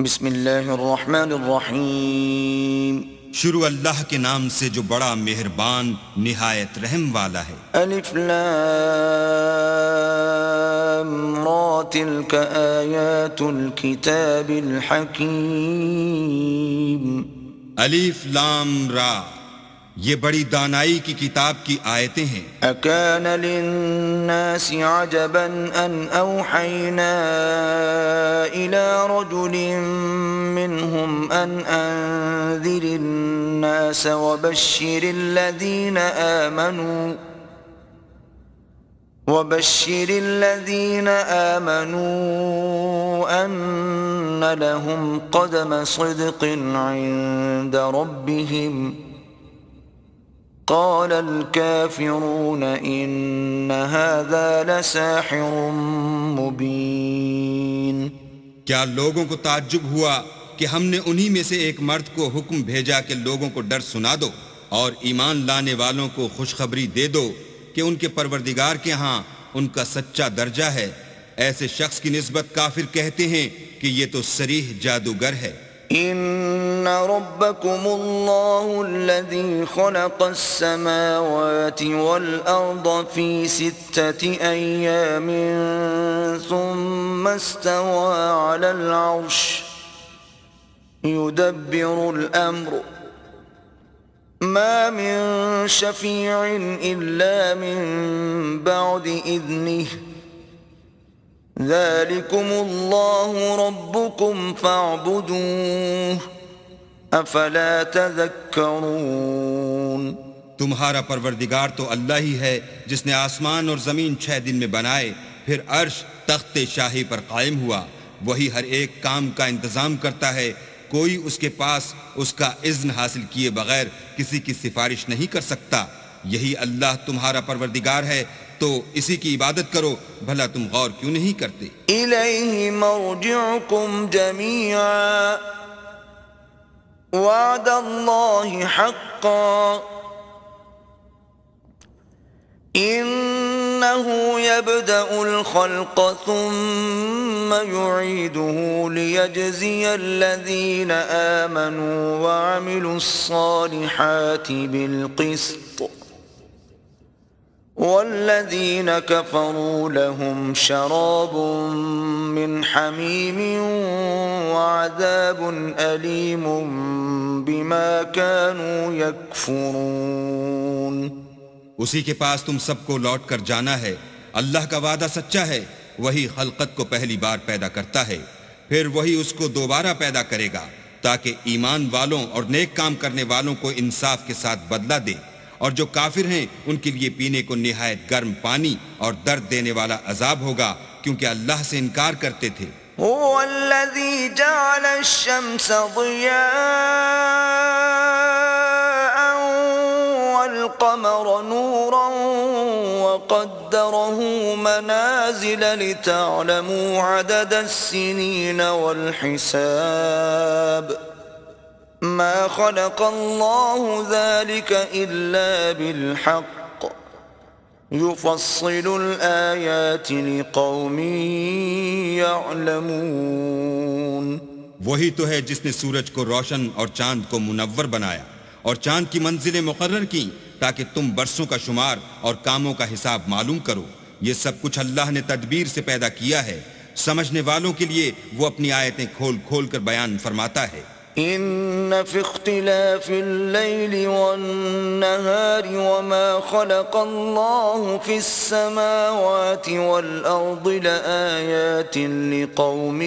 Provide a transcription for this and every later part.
بسم اللہ الرحمن الرحیم شروع اللہ کے نام سے جو بڑا مہربان نہایت رحم والا ہے۔ الف لام را تلک آیات الکتاب الحکیم۔ الف لام را، یہ بڑی دانائی کی کتاب کی آیتیں ہیں۔ اکان للناس عجبا ان اوحینا الى رجل منهم ان انذر الناس وبشر الذين آمنوا ان لهم قدم صدق عند ربهم قال الكافرون ان هذا لساحر مبين۔ کیا لوگوں کو تعجب ہوا کہ ہم نے انہی میں سے ایک مرد کو حکم بھیجا کہ لوگوں کو ڈر سنا دو اور ایمان لانے والوں کو خوشخبری دے دو کہ ان کے پروردگار کے ہاں ان کا سچا درجہ ہے۔ ایسے شخص کی نسبت کافر کہتے ہیں کہ یہ تو صریح جادوگر ہے۔ ان ربکم اللہ الذی خلق السماوات والارض فی 6 ایام ثم استوى على العرش يدبر الامر ما من شفیع الا من بعد اذنه ذلكم الله ربكم فاعبدوه افلا تذکرون۔ تمہارا پروردگار تو اللہ ہی ہے جس نے آسمان اور زمین 6 دن میں بنائے، پھر عرش تخت شاہی پر قائم ہوا۔ وہی ہر ایک کام کا انتظام کرتا ہے، کوئی اس کے پاس اس کا اذن حاصل کیے بغیر کسی کی سفارش نہیں کر سکتا۔ یہی اللہ تمہارا پروردگار ہے، تو اسی کی عبادت کرو، بھلا تم غور کیوں نہیں کرتے؟ الیہ مرجعکم جمیعا وعد اللہ حقا انہ یبدأ الخلق ثم یعیدہ لیجزی الذین آمنوا وعملوا الصالحات بالقسط والذین کفروا لهم شراب من حمیم وعذاب علیم بما كانوا یکفرون۔ اسی کے پاس تم سب کو لوٹ کر جانا ہے۔ اللہ کا وعدہ سچا ہے، وہی خلقت کو پہلی بار پیدا کرتا ہے، پھر وہی اس کو دوبارہ پیدا کرے گا تاکہ ایمان والوں اور نیک کام کرنے والوں کو انصاف کے ساتھ بدلہ دے، اور جو کافر ہیں ان کے لیے پینے کو نہایت گرم پانی اور درد دینے والا عذاب ہوگا، کیونکہ اللہ سے انکار کرتے تھے۔ هو الذي جعل الشمس ضياء والقمر نورا وقدره منازل لتعلموا عدد السنين والحساب ما خلق الله ذلك إلا بالحق يفصل الآيات لقوم يعلمون۔ وہی تو ہے جس نے سورج کو روشن اور چاند کو منور بنایا اور چاند کی منزلیں مقرر کی تاکہ تم برسوں کا شمار اور کاموں کا حساب معلوم کرو۔ یہ سب کچھ اللہ نے تدبیر سے پیدا کیا ہے، سمجھنے والوں کے لیے وہ اپنی آیتیں کھول کھول کر بیان فرماتا ہے۔ ان فی اختلاف اللیل والنہار وما خلق اللہ فی السماوات والارض لآیات لقوم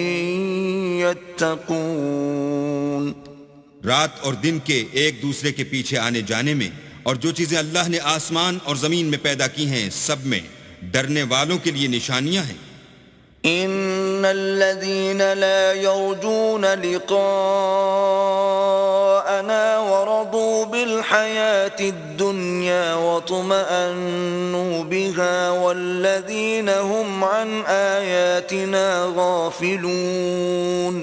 یتقون۔ رات اور دن کے ایک دوسرے کے پیچھے آنے جانے میں اور جو چیزیں اللہ نے آسمان اور زمین میں پیدا کی ہیں سب میں ڈرنے والوں کے لیے نشانیاں ہیں۔ ان الذين لا يرجون لقاءنا ورضوا بالحياة الدنيا واطمأنوا بها والذين هم عن آياتنا غافلون۔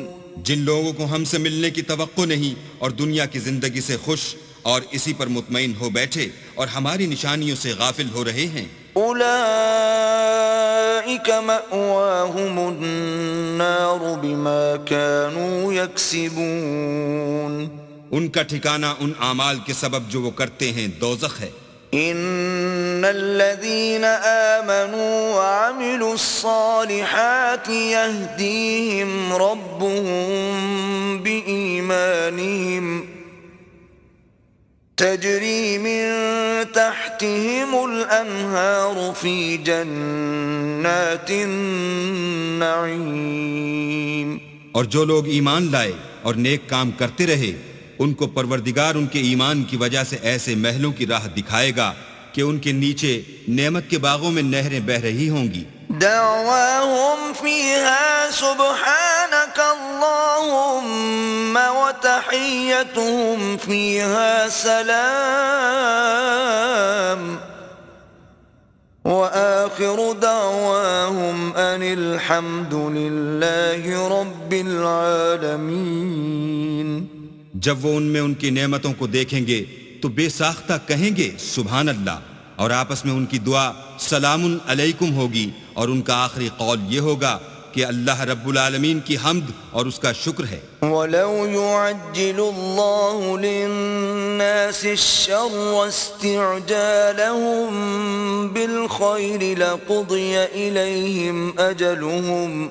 جن لوگوں کو ہم سے ملنے کی توقع نہیں اور دنیا کی زندگی سے خوش اور اسی پر مطمئن ہو بیٹھے اور ہماری نشانیوں سے غافل ہو رہے ہیں، اولئک أولئك مأواهم النار بما كانوا يكسبون ان کا ٹھکانہ ان اعمال کے سبب جو وہ کرتے ہیں دوزخ ہے۔ إن الذين آمنوا وعملوا الصالحات يهديهم ربهم بإيمانهم تجري من تحتهم الأنهار في جنات النعيم۔ اور جو لوگ ایمان لائے اور نیک کام کرتے رہے ان کو پروردگار ان کے ایمان کی وجہ سے ایسے محلوں کی راہ دکھائے گا کہ ان کے نیچے نعمت کے باغوں میں نہریں بہہ رہی ہوں گی۔ دعواهم فيها سبحانك اللهم وتحيتهم فيها سلام وآخر دعواهم أن الحمد لله رب العالمين۔ جب وہ ان میں ان کی نعمتوں کو دیکھیں گے تو بے ساختہ کہیں گے سبحان اللہ، اور آپس میں ان کی دعا سلام علیکم ہوگی، اور ان کا آخری قول یہ ہوگا کہ اللہ رب العالمین کی حمد اور اس کا شکر ہے۔ وَلَوْ يُعَجِّلُ اللَّهُ لِلنَّاسِ الشَّرَّ اسْتِعْجَالَهُم بِالْخَيْرِ لَقُضِيَ إِلَيْهِمْ أَجَلُهُمْ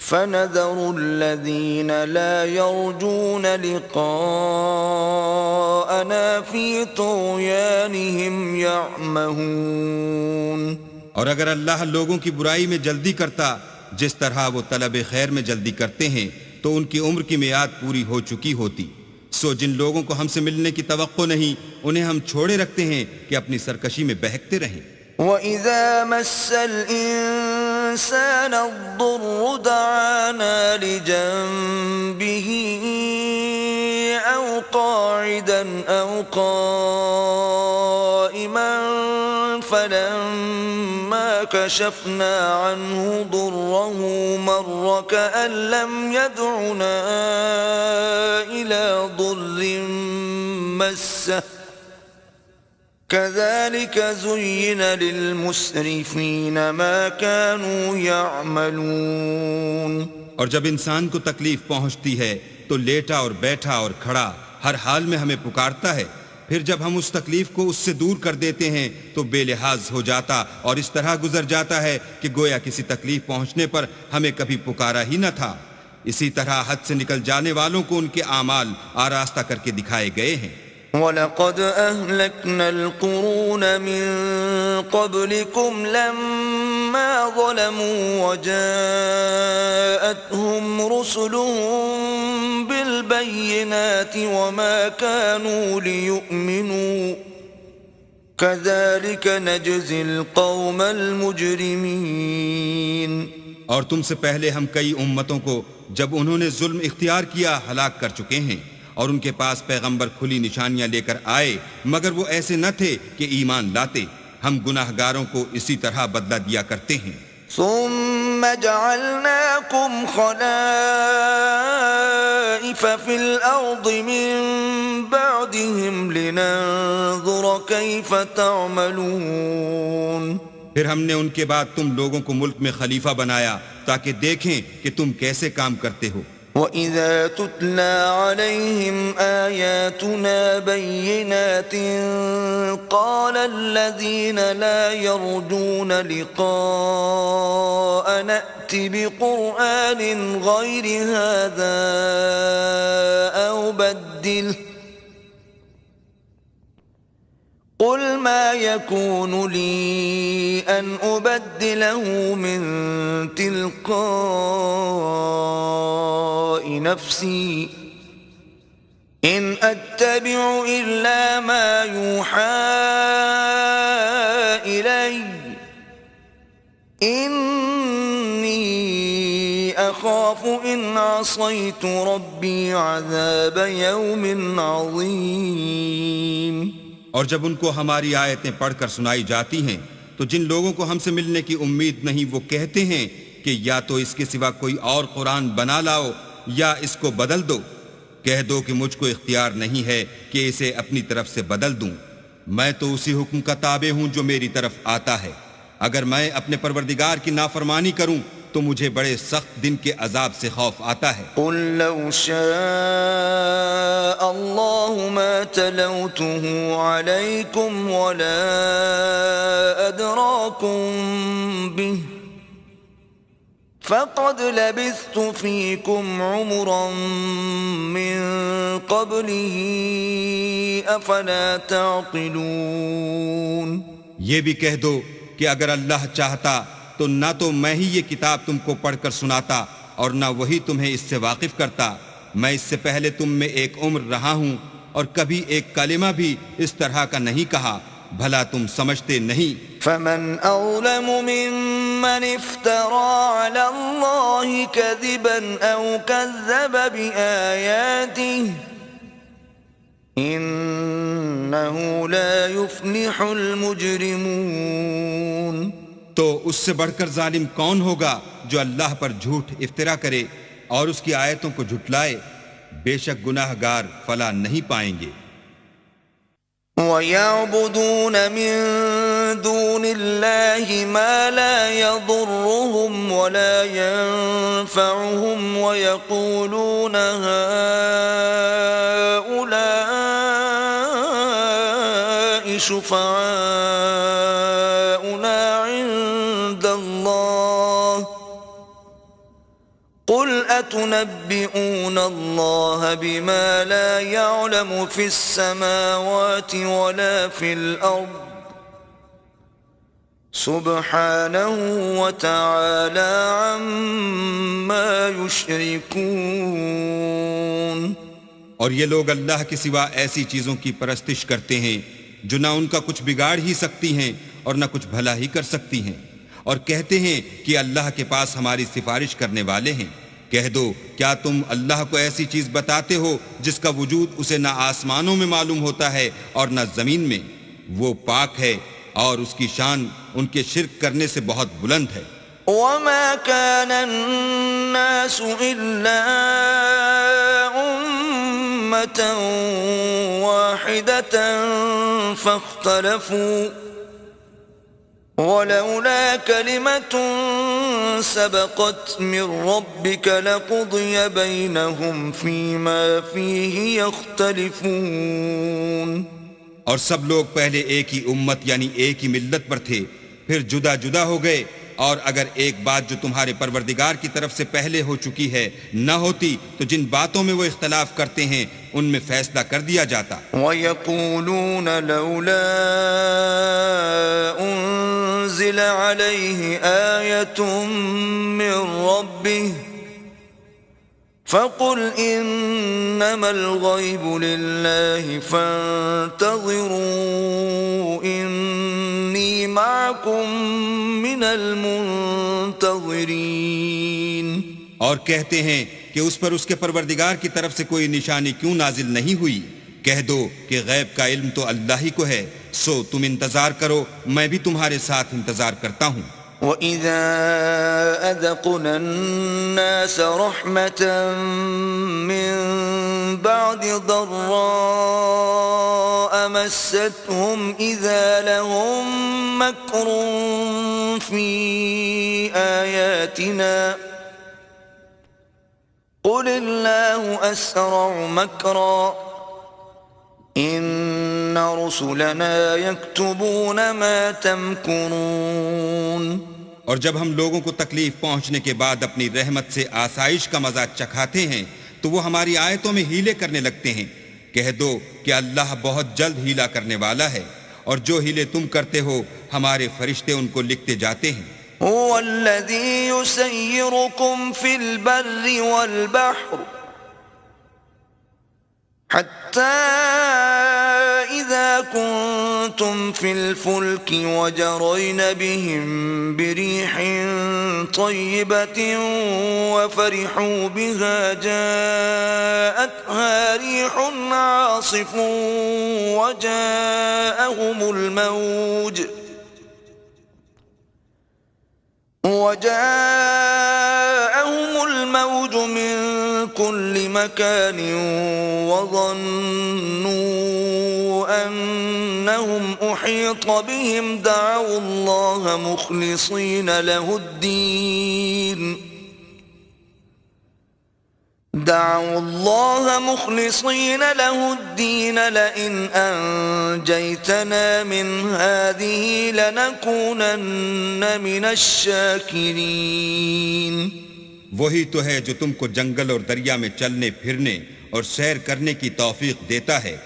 فَنَذَرُ الَّذِينَ لَا يَرْجُونَ لِقَاءَنَا فِي طُغْيَانِهِمْ يَعْمَهُونَ۔ اور اگر اللہ لوگوں کی برائی میں جلدی کرتا جس طرح وہ طلب خیر میں جلدی کرتے ہیں تو ان کی عمر کی میعاد پوری ہو چکی ہوتی، سو جن لوگوں کو ہم سے ملنے کی توقع نہیں انہیں ہم چھوڑے رکھتے ہیں کہ اپنی سرکشی میں بہکتے رہیں۔ وَإِذَا مَسَّ الْإِنسَانَ الضُّرُّ دَعَانَا لِجَنبِهِ أَوْ قَاعِدًا أَوْ قَائِمًا فَلَمَّا كَشَفْنَا عَنْهُ ضُرَّهُ مَرَّ كَأَن لَّمْ يَدْعُنَا إِلَى ضُرٍّ مَّسَّهُ كَذَلِكَ زُيِّنَ لِلْمُسْرِفِينَ مَا كَانُوا يَعْمَلُونَ۔ اور جب انسان کو تکلیف پہنچتی ہے تو لیٹا اور بیٹھا اور کھڑا ہر حال میں ہمیں پکارتا ہے، پھر جب ہم اس تکلیف کو اس سے دور کر دیتے ہیں تو بے لحاظ ہو جاتا اور اس طرح گزر جاتا ہے کہ گویا کسی تکلیف پہنچنے پر ہمیں کبھی پکارا ہی نہ تھا۔ اسی طرح حد سے نکل جانے والوں کو ان کے اعمال آراستہ کر کے دکھائے گئے ہیں۔ وَلَقَدْ أَهْلَكْنَا الْقُرُونَ مِنْ قَبْلِكُمْ لَمَّا ظَلَمُوا وَجَاءَتْهُمْ رُسُلُهُم بِالْبَيِّنَاتِ وَمَا كَانُوا لِيُؤْمِنُوا كَذَلِكَ نَجْزِي الْقَوْمَ الْمُجْرِمِينَ۔ اور تم سے پہلے ہم کئی امتوں کو جب انہوں نے ظلم اختیار کیا ہلاک کر چکے ہیں، اور ان کے پاس پیغمبر کھلی نشانیاں لے کر آئے مگر وہ ایسے نہ تھے کہ ایمان لاتے۔ ہم گناہ گاروں کو اسی طرح بدلہ دیا کرتے ہیں۔ ثم جعلناكم خلائف في الأرض من بعدهم لننظر كيف تعملون۔ پھر ہم نے ان کے بعد تم لوگوں کو ملک میں خلیفہ بنایا تاکہ دیکھیں کہ تم کیسے کام کرتے ہو۔ وَإِذَا تُتْلَى عَلَيْهِمْ آيَاتُنَا بَيِّنَاتٍ قَالَ الَّذِينَ لَا يَرْجُونَ لِقَاءَنَا ائْتِ بِقُرْآنٍ غَيْرِ هَذَا أَوْ بَدِّلْهُ قُلْ مَا يَكُونُ لِي أَنْ أُبَدِّلَهُ مِنْ تِلْقَاءِ نَفْسِي إِنْ أَتَّبِعُ إِلَّا مَا يُوحَى إِلَيَّ إِنِّي أَخَافُ إِنْ عَصَيْتُ رَبِّي عَذَابَ يَوْمٍ عَظِيمٍ۔ اور جب ان کو ہماری آیتیں پڑھ کر سنائی جاتی ہیں تو جن لوگوں کو ہم سے ملنے کی امید نہیں وہ کہتے ہیں کہ یا تو اس کے سوا کوئی اور قرآن بنا لاؤ یا اس کو بدل دو۔ کہہ دو کہ مجھ کو اختیار نہیں ہے کہ اسے اپنی طرف سے بدل دوں، میں تو اسی حکم کا تابع ہوں جو میری طرف آتا ہے۔ اگر میں اپنے پروردگار کی نافرمانی کروں تو مجھے بڑے سخت دن کے عذاب سے خوف آتا ہے۔ قل لو شاء الله ما تلوته عليكم ولا أدراكم به فقد لبثت فيكم عمرا من قبله أفلا تعقلون۔ یہ بھی کہہ دو کہ اگر اللہ چاہتا تو نہ تو میں ہی یہ کتاب تم کو پڑھ کر سناتا اور نہ وہی تمہیں اس سے واقف کرتا۔ میں اس سے پہلے تم میں ایک عمر رہا ہوں اور کبھی ایک کلمہ بھی اس طرح کا نہیں کہا، بھلا تم سمجھتے نہیں؟ فمن أظلم ممن افترى على الله كذبا أو كذب بآياته إنه لا يفلح المجرمون۔ تو اس سے بڑھ کر ظالم کون ہوگا جو اللہ پر جھوٹ افترا کرے اور اس کی آیتوں کو جھٹلائے؟ بے شک گناہ گار فلاح نہیں پائیں گے۔ وَيَعْبُدُونَ مِن دُونِ اللَّهِ مَا لَا يَضُرُّهُمْ وَلَا يَنفَعُهُمْ وَيَقُولُونَ هَؤُلَاءِ شُفَعَاؤُنَا عِندَ اللَّهِ قُلْ أَتُنَبِّئُونَ اللَّهَ بِمَا لَا يَعْلَمُ فِي السَّمَاوَاتِ وَلَا فِي الْأَرْضِ سُبْحَانَهُ وَتَعَالَى عَمَّا يُشْرِكُونَ۔ اور یہ لوگ اللہ کے سوا ایسی چیزوں کی پرستش کرتے ہیں جو نہ ان کا کچھ بگاڑ ہی سکتی ہیں اور نہ کچھ بھلا ہی کر سکتی ہیں، اور کہتے ہیں کہ اللہ کے پاس ہماری سفارش کرنے والے ہیں۔ کہہ دو کیا تم اللہ کو ایسی چیز بتاتے ہو جس کا وجود اسے نہ آسمانوں میں معلوم ہوتا ہے اور نہ زمین میں؟ وہ پاک ہے اور اس کی شان ان کے شرک کرنے سے بہت بلند ہے۔ وَمَا كَانَ النَّاسُ إِلَّا أُمَّةً وَاحِدَةً فَاخْتَلَفُوا وَلَوْلَا كَلِمَةٌ سَبَقَتْ مِنْ رَبِّكَ لَقُضِيَ بَيْنَهُمْ فِيمَا فِيهِ يَخْتَلِفُونَ۔ اور سب لوگ پہلے ایک ہی امت یعنی ایک ہی ملت پر تھے، پھر جدا جدا ہو گئے، اور اگر ایک بات جو تمہارے پروردگار کی طرف سے پہلے ہو چکی ہے نہ ہوتی تو جن باتوں میں وہ اختلاف کرتے ہیں ان میں فیصلہ کر دیا جاتا۔ وَيَقُولُونَ لَوْلَا أُنزِلَ عَلَيْهِ آيَةٌ مِّن رَّبِّهِ فَقُلْ إِنَّمَا الْغَيْبُ لِلَّهِ فَانتَظِرُوا إِنِّي مَعَكُمْ مِنَ الْمُنتَظِرِينَ۔ اور کہتے ہیں کہ اس پر اس کے پروردگار کی طرف سے کوئی نشانی کیوں نازل نہیں ہوئی؟ کہہ دو کہ غیب کا علم تو اللہ ہی کو ہے، سو تم انتظار کرو، میں بھی تمہارے ساتھ انتظار کرتا ہوں۔ وَإِذَا أَذَقْنَا النَّاسَ رَحْمَةً مِّن بَعْدِ ضَرَّاءَ مَسَّتْهُمْ إِذَا لَهُم مَّكْرٌ فِي آيَاتِنَا قُلِ اللَّهُ أَسْرَعُ مَكْرًا إِنَّ رُسُلَنَا يَكْتُبُونَ مَا تَمْكُرُونَ۔ اور جب ہم لوگوں کو تکلیف پہنچنے کے بعد اپنی رحمت سے آسائش کا مزہ چکھاتے ہیں تو وہ ہماری آیتوں میں ہیلے کرنے لگتے ہیں۔ کہہ دو کہ اللہ بہت جلد ہیلا کرنے والا ہے، اور جو ہیلے تم کرتے ہو ہمارے فرشتے ان کو لکھتے جاتے ہیں۔ هو الذي يسيركم في البر والبحر حتى إذا كنتم في الفلك وجرين بهم بريح طيبة وفرحوا بها جاءتها ريح عاصف وجاءهم الموج من كل مكان وظنوا أنهم أحيط بهم دعوا الله مخلصين له الدين لئن أنجيتنا من هذه لنكونن من الشاكرين. وہی تو ہے جو تم کو جنگل اور دریا میں چلنے پھرنے اور سیر کرنے کی توفیق دیتا ہے،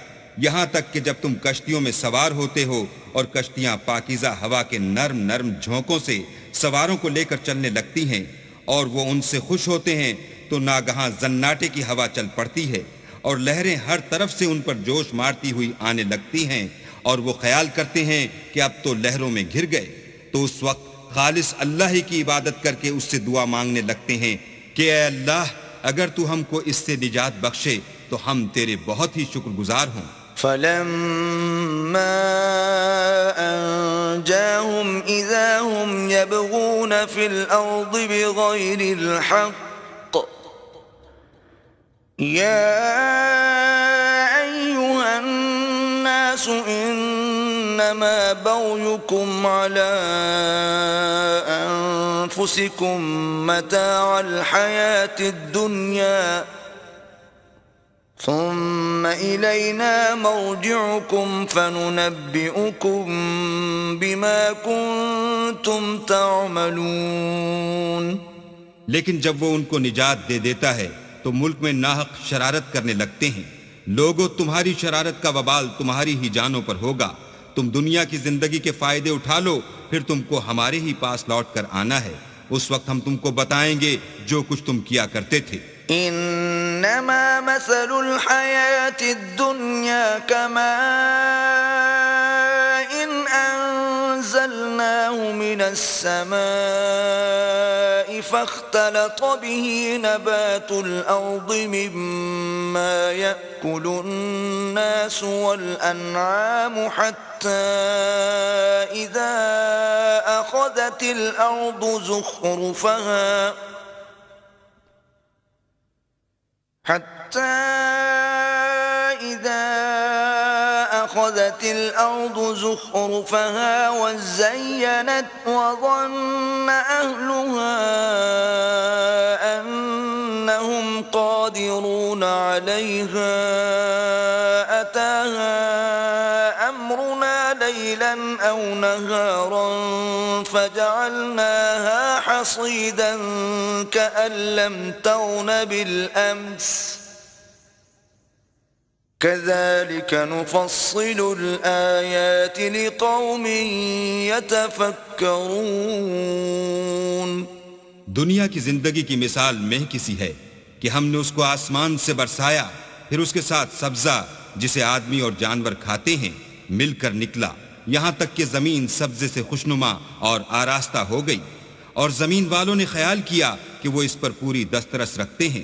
یہاں تک کہ جب تم کشتیوں میں سوار ہوتے ہو اور کشتیاں پاکیزہ ہوا کے نرم نرم جھونکوں سے سواروں کو لے کر چلنے لگتی ہیں اور وہ ان سے خوش ہوتے ہیں، تو ناگہاں زناٹے کی ہوا چل پڑتی ہے اور لہریں ہر طرف سے ان پر جوش مارتی ہوئی آنے لگتی ہیں اور وہ خیال کرتے ہیں کہ اب تو لہروں میں گھر گئے، تو اس وقت خالص اللہ ہی کی عبادت کر کے اس سے دعا مانگنے لگتے ہیں کہ اے اللہ اگر تو ہم کو اس سے نجات بخشے تو ہم تیرے بہت ہی شکر گزار ہوں. فلما أنجاهم إذا هم يبغون في الأرض بغير الحق يا أيها الناس إنما بغيكم على أنفسكم متاع الحياة الدنيا ثم إلينا مرجعكم فننبئكم بما كنتم تعملون. لیکن جب وہ ان کو نجات دے دیتا ہے تو ملک میں ناحق شرارت کرنے لگتے ہیں. لوگوں تمہاری شرارت کا وبال تمہاری ہی جانوں پر ہوگا. تم دنیا کی زندگی کے فائدے اٹھا لو، پھر تم کو ہمارے ہی پاس لوٹ کر آنا ہے. اس وقت ہم تم کو بتائیں گے جو کچھ تم کیا کرتے تھے. انما مثل الحياة الدنيا كماء إن أنزلناه من السماء فاختلط به نبات الأرض مما يأكل الناس والأنعام حتى إذا أخذت الأرض زخرفها وزينت وظن أهلها أنهم قادرون عليها أتاها أمرنا ليلا أو نهارا فجعلناها حصيدا كأن لم تغن بالأمس كذلك نفصل الآيات لقوم يتفكرون. دنیا کی زندگی کی مثال میں کسی ہے کہ ہم نے اس کو آسمان سے برسایا، پھر اس کے ساتھ سبزہ جسے آدمی اور جانور کھاتے ہیں مل کر نکلا، یہاں تک کہ زمین سبزے سے خوشنما اور آراستہ ہو گئی، اور زمین والوں نے خیال کیا کہ وہ اس پر پوری دسترس رکھتے ہیں.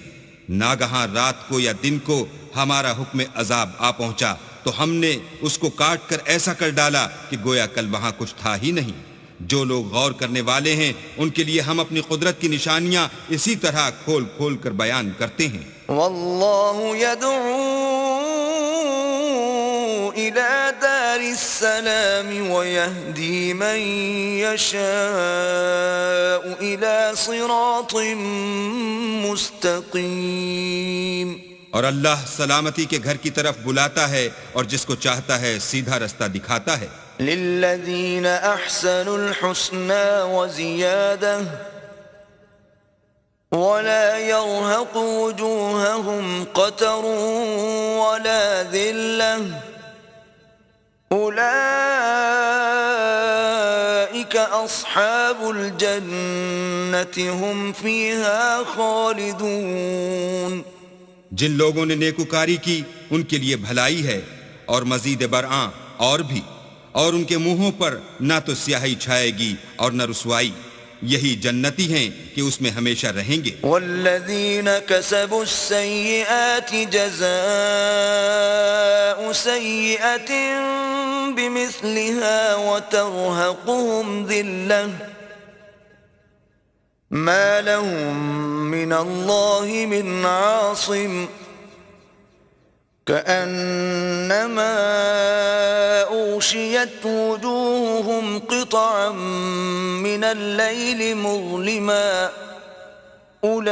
ناگہاں رات کو یا دن کو ہمارا حکم عذاب آ پہنچا تو ہم نے اس کو کاٹ کر ایسا کر ڈالا کہ گویا کل وہاں کچھ تھا ہی نہیں. جو لوگ غور کرنے والے ہیں ان کے لیے ہم اپنی قدرت کی نشانیاں اسی طرح کھول کھول کر بیان کرتے ہیں. واللہ يدعو إلى دار السلام ويهدي من يشاء إلى صراط مستقيم. اور اللہ سلامتی کے گھر کی طرف بلاتا ہے اور جس کو چاہتا ہے سیدھا رستہ دکھاتا ہے. للذین احسنوا الحسنى وزیادہ ولا يرهق وجوههم قتر ولا ذلة أولئك أصحاب الجنة هم فيها خالدون. جن لوگوں نے نیکوکاری کی ان کے لیے بھلائی ہے اور مزید برآں اور بھی، اور ان کے منہوں پر نہ تو سیاہی چھائے گی اور نہ رسوائی. یہی جنتی ہیں کہ اس میں ہمیشہ رہیں گے. والذین کسبوا السیئات جزاء سیئة بمثلها وترهقهم ذلة ما لهم من اللہ من عاصم كأنما أغشيت وجوههم قطعا من الليل مظلما أولئك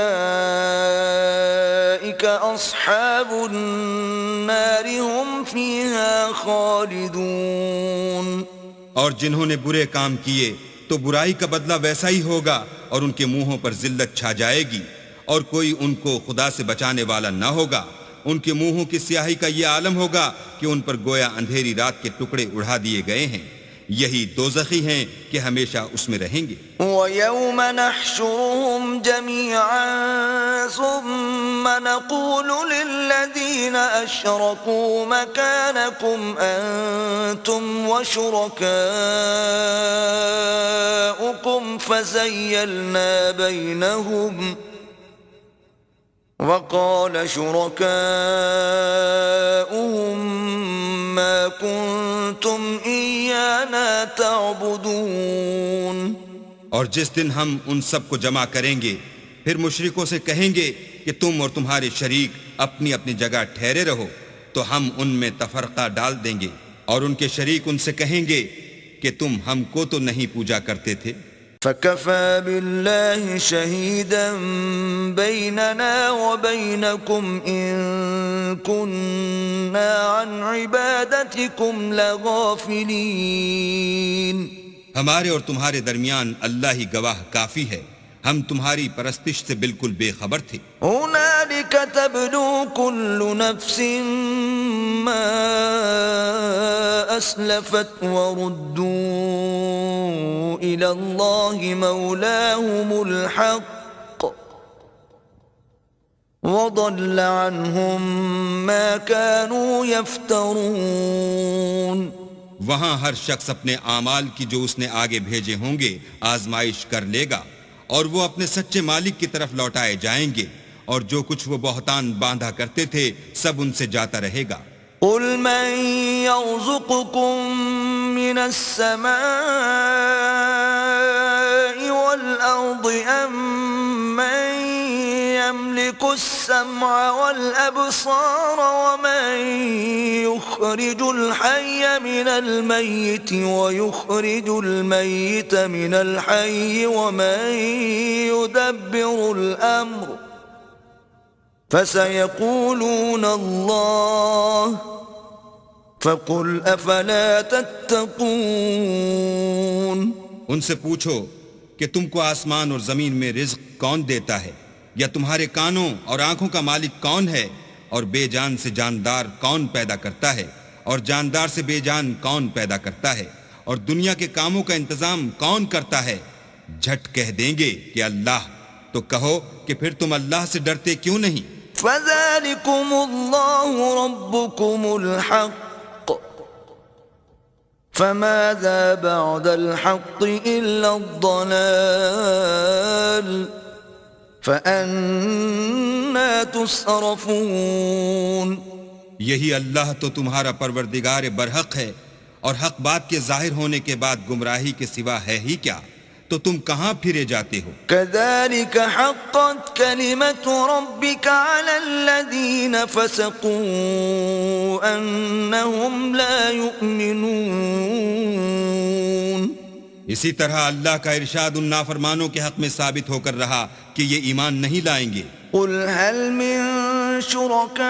أصحاب النار هم فيها خالدون. اور جنہوں نے برے کام کیے تو برائی کا بدلہ ویسا ہی ہوگا اور ان کے منہوں پر ذلت چھا جائے گی اور کوئی ان کو خدا سے بچانے والا نہ ہوگا. ان کے منہوں کی سیاہی کا یہ عالم ہوگا کہ ان پر گویا اندھیری رات کے ٹکڑے اڑا دیے گئے ہیں. یہی دوزخی ہیں کہ ہمیشہ اس میں رہیں گے. وَيَوْمَ نَحْشُرُهُمْ جَمِيعًا ثُمَّ نَقُولُ لِلَّذِينَ أَشْرَكُوا مَكَانَكُمْ أَنْتُمْ وَشُرَكَاؤُكُمْ فَزَيَّلْنَا بَيْنَهُمْ وَقَالَ شُرَكَاؤُهُمْ مَا كُنْتُمْ إِيَّانَا تَعْبُدُونَ. اور جس دن ہم ان سب کو جمع کریں گے پھر مشرکوں سے کہیں گے کہ تم اور تمہارے شریک اپنی اپنی جگہ ٹھہرے رہو تو ہم ان میں تفرقہ ڈال دیں گے اور ان کے شریک ان سے کہیں گے کہ تم ہم کو تو نہیں پوجا کرتے تھے. فَكَفَى بِاللَّهِ شَهِيدًا بَيْنَنَا وَبَيْنَكُمْ إِن كُنَّا عَنْ عِبَادَتِكُمْ لَغَافِلِينَ. ہمارے اور تمہارے درمیان اللہ ہی گواہ کافی ہے، ہم تمہاری پرستش سے بالکل بے خبر تھے. هُنَالِكَ تَبْلُو كُلُّ نَفْسٍ مَا أَسْلَفَتْ وَرُدُّوا إِلَى اللَّهِ مَوْلَاهُمُ الْحَقِّ وَضَلَّ عَنْهُمْ مَا كَانُوا يَفْتَرُونَ. وہاں ہر شخص اپنے اعمال کی جو اس نے آگے بھیجے ہوں گے آزمائش کر لے گا اور وہ اپنے سچے مالک کی طرف لوٹائے جائیں گے اور جو کچھ وہ بہتان باندھا کرتے تھے سب ان سے جاتا رہے گا. قُلْ مَنْ يَرْزُقُكُم مِّنَ السَّمَاءِ وَالْأَرْضِ أَمَّن يَمْلِكُ السَّمْعَ وَالْأَبْصَارَ وَمَن يُخْرِجُ الْحَيَّ مِنَ الْمَيِّتِ وَيُخْرِجُ الْمَيِّتَ مِنَ الْحَيِّ وَمَن يُدَبِّرُ الْأَمْرَ فَسَيَقُولُونَ اللَّهُ فَقُلْ أَفَلَا تَتَّقُونَ. ان سے پوچھو کہ تم کو آسمان اور زمین میں رزق کون دیتا ہے، یا تمہارے کانوں اور آنکھوں کا مالک کون ہے، اور بے جان سے جاندار کون پیدا کرتا ہے، اور جاندار سے بے جان کون پیدا کرتا ہے، اور دنیا کے کاموں کا انتظام کون کرتا ہے. جھٹ کہہ دیں گے کہ اللہ. تو کہو کہ پھر تم اللہ سے ڈرتے کیوں نہیں؟ فَذَلِكُمُ اللَّهُ رَبُّكُمُ الْحَقُّ فَمَاذَا بَعْدَ الْحَقِّ إِلَّا الضَّلَالُ فَأَنَّى تُصْرَفُونَ. یہی اللہ تو تمہارا پروردگار برحق ہے، اور حق بات کے ظاہر ہونے کے بعد گمراہی کے سوا ہے ہی کیا، تو تم کہاں پھرے جاتے ہو؟ كَذَلِكَ حَقَّتْ كَلِمَةُ رَبِّكَ عَلَى الَّذِينَ فَسَقُوا أَنَّهُمْ لَا يُؤْمِنُونَ. اسی طرح اللہ کا ارشاد ان نافرمانوں کے حق میں ثابت ہو کر رہا کہ یہ ایمان نہیں لائیں گے. قُلْ هَلْ مِن شُرَكَائِكُم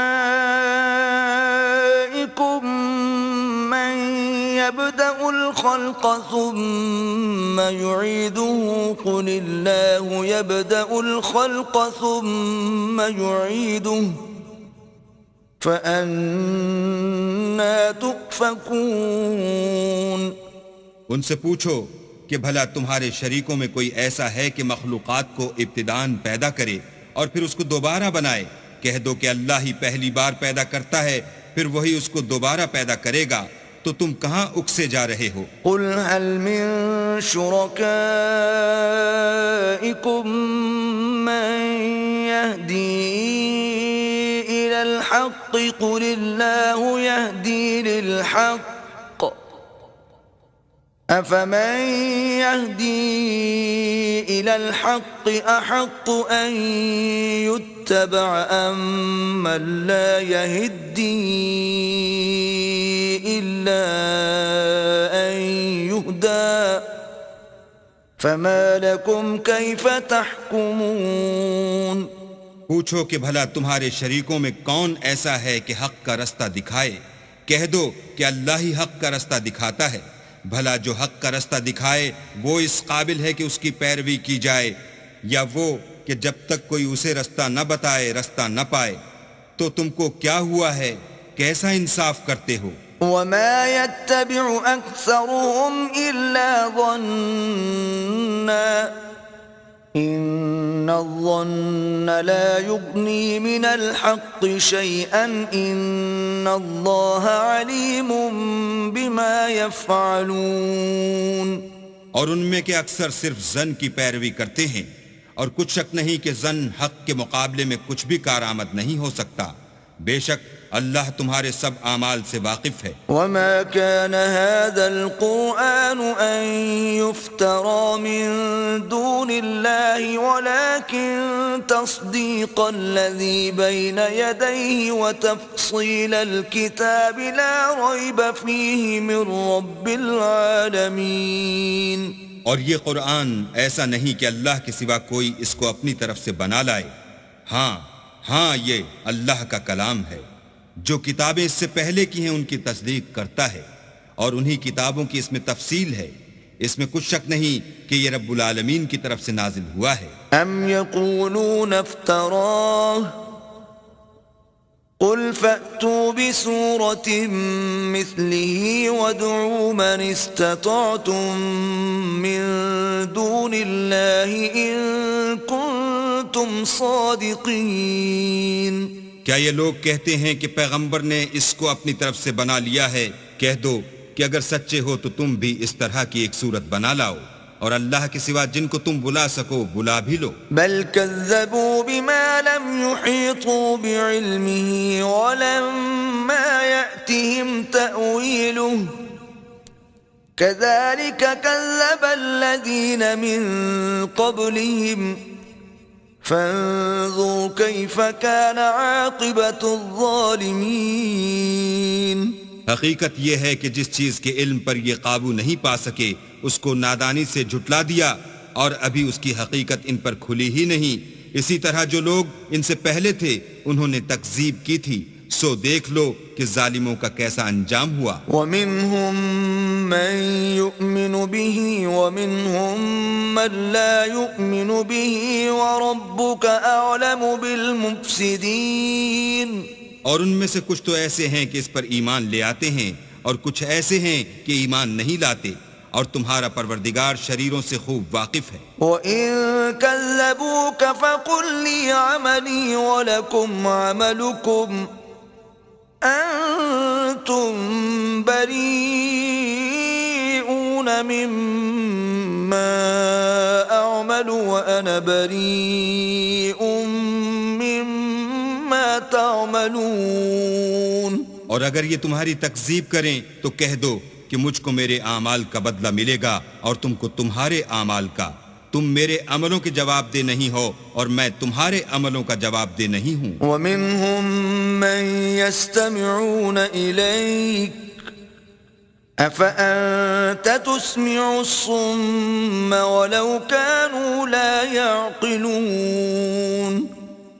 مَّن يَبْدَأُ الْخَلْقَ ثُمَّ يُعِيدُهُ قُلِ اللَّهُ يَبْدَأُ الْخَلْقَ ثُمَّ يُعِيدُهُ فَأَنَّى تُؤْفَكُونَ. ان سے پوچھو کہ بھلا تمہارے شریکوں میں کوئی ایسا ہے کہ مخلوقات کو ابتداءً پیدا کرے اور پھر اس کو دوبارہ بنائے؟ کہہ دو کہ اللہ ہی پہلی بار پیدا کرتا ہے پھر وہی اس کو دوبارہ پیدا کرے گا، تو تم کہاں اکسے جا رہے ہو؟ قُلْ هَلْ مِن شُرَكَائِكُم مَّن يَهْدِي إِلَى الْحَقِّ قُلِ اللَّهُ يَهْدِي لِلْحَقِّ أفمن يهدي إلى الحق أحق أن يتبع أم من لا يهدي إلا أن يهدى فما لكم كيف تحكمون پوچھو کہ بھلا تمہارے شریکوں میں کون ایسا ہے کہ حق کا رستہ دکھائے؟ کہہ دو کہ اللہ ہی حق کا رستہ دکھاتا ہے۔ بھلا جو حق کا رستہ دکھائے وہ اس قابل ہے کہ اس کی پیروی کی جائے، یا وہ کہ جب تک کوئی اسے رستہ نہ بتائے رستہ نہ پائے؟ تو تم کو کیا ہوا ہے؟ کیسا انصاف کرتے ہو؟ وما يتبع أكثرهم إلا ظنا إن الظن لا يغني من الحق شيئا إن الله عليم بما يفعلون اور ان میں کے اکثر صرف ظن کی پیروی کرتے ہیں، اور کچھ شک نہیں کہ ظن حق کے مقابلے میں کچھ بھی کارآمد نہیں ہو سکتا۔ بے شک اللہ تمہارے سب اعمال سے واقف ہے۔ وما كان هذا القرآن أن يفترى من دون الله ولكن تصديق الذي بين يديه وتفصيل الكتاب لا ريب فيه من رب العالمين۔ اور یہ قرآن ایسا نہیں کہ اللہ کے سوا کوئی اس کو اپنی طرف سے بنا لائے۔ ہاں یہ اللہ کا کلام ہے۔ جو کتابیں اس سے پہلے کی ہیں ان کی تصدیق کرتا ہے، اور انہی کتابوں کی اس میں تفصیل ہے۔ اس میں کچھ شک نہیں کہ یہ رب العالمین کی طرف سے نازل ہوا ہے۔ ام یقولون افتراه قل فأتوا بسورة مثله وادعوا من استطعتم من دون الله إن كنتم صادقين۔ کیا یہ لوگ کہتے ہیں کہ پیغمبر نے اس کو اپنی طرف سے بنا لیا ہے؟ کہہ دو کہ اگر سچے ہو تو تم بھی اس طرح کی ایک صورت بنا لاؤ، اور اللہ کے سوا جن کو تم بلا سکو بلا بھی لو۔ بل كذبوا بما لم يحيطوا بعلمه ولما يأتهم تأويله كذلك كذب الذين من قبلهم فانظر كيف كان عاقبة الظالمين۔ حقیقت یہ ہے کہ جس چیز کے علم پر یہ قابو نہیں پا سکے اس کو نادانی سے جھٹلا دیا، اور ابھی اس کی حقیقت ان پر کھلی ہی نہیں۔ اسی طرح جو لوگ ان سے پہلے تھے انہوں نے تکذیب کی تھی، سو دیکھ لو کہ ظالموں کا کیسا انجام ہوا۔ وَمِنْهُمْ مَنْ يُؤْمِنُ بِهِ وَمِنْهُمْ مَنْ لَا يُؤْمِنُ بِهِ وَرَبُّكَ أَعْلَمُ بِالْمُفْسِدِينَ۔ اور ان میں سے کچھ تو ایسے ہیں کہ اس پر ایمان لے آتے ہیں، اور کچھ ایسے ہیں کہ ایمان نہیں لاتے، اور تمہارا پروردگار شریروں سے خوب واقف ہے۔ وَإِن كَذَّبُوكَ فَقُلْ لِي عَمَلِي وَلَكُمْ عَمَلُكُمْ أَنْتُمْ بَرِيئُونَ مِمَّا أَعْمَلُ وَأَنَا بَرِيءٌ مِّمَّا تَعْمَلُونَ۔ اور اگر یہ تمہاری تکذیب کریں تو کہہ دو کہ مجھ کو میرے اعمال کا بدلہ ملے گا اور تم کو تمہارے اعمال کا۔ تم میرے عملوں کے جواب دہ نہیں ہو اور میں تمہارے عملوں کا جواب دہ نہیں ہوں۔ وَمِنْهُمْ مَنْ يَسْتَمِعُونَ إِلَيْكَ أَفَأَنْتَ تُسْمِعُ الصُّمَّ وَلَوْ كَانُوا لَا يَعْقِلُونَ۔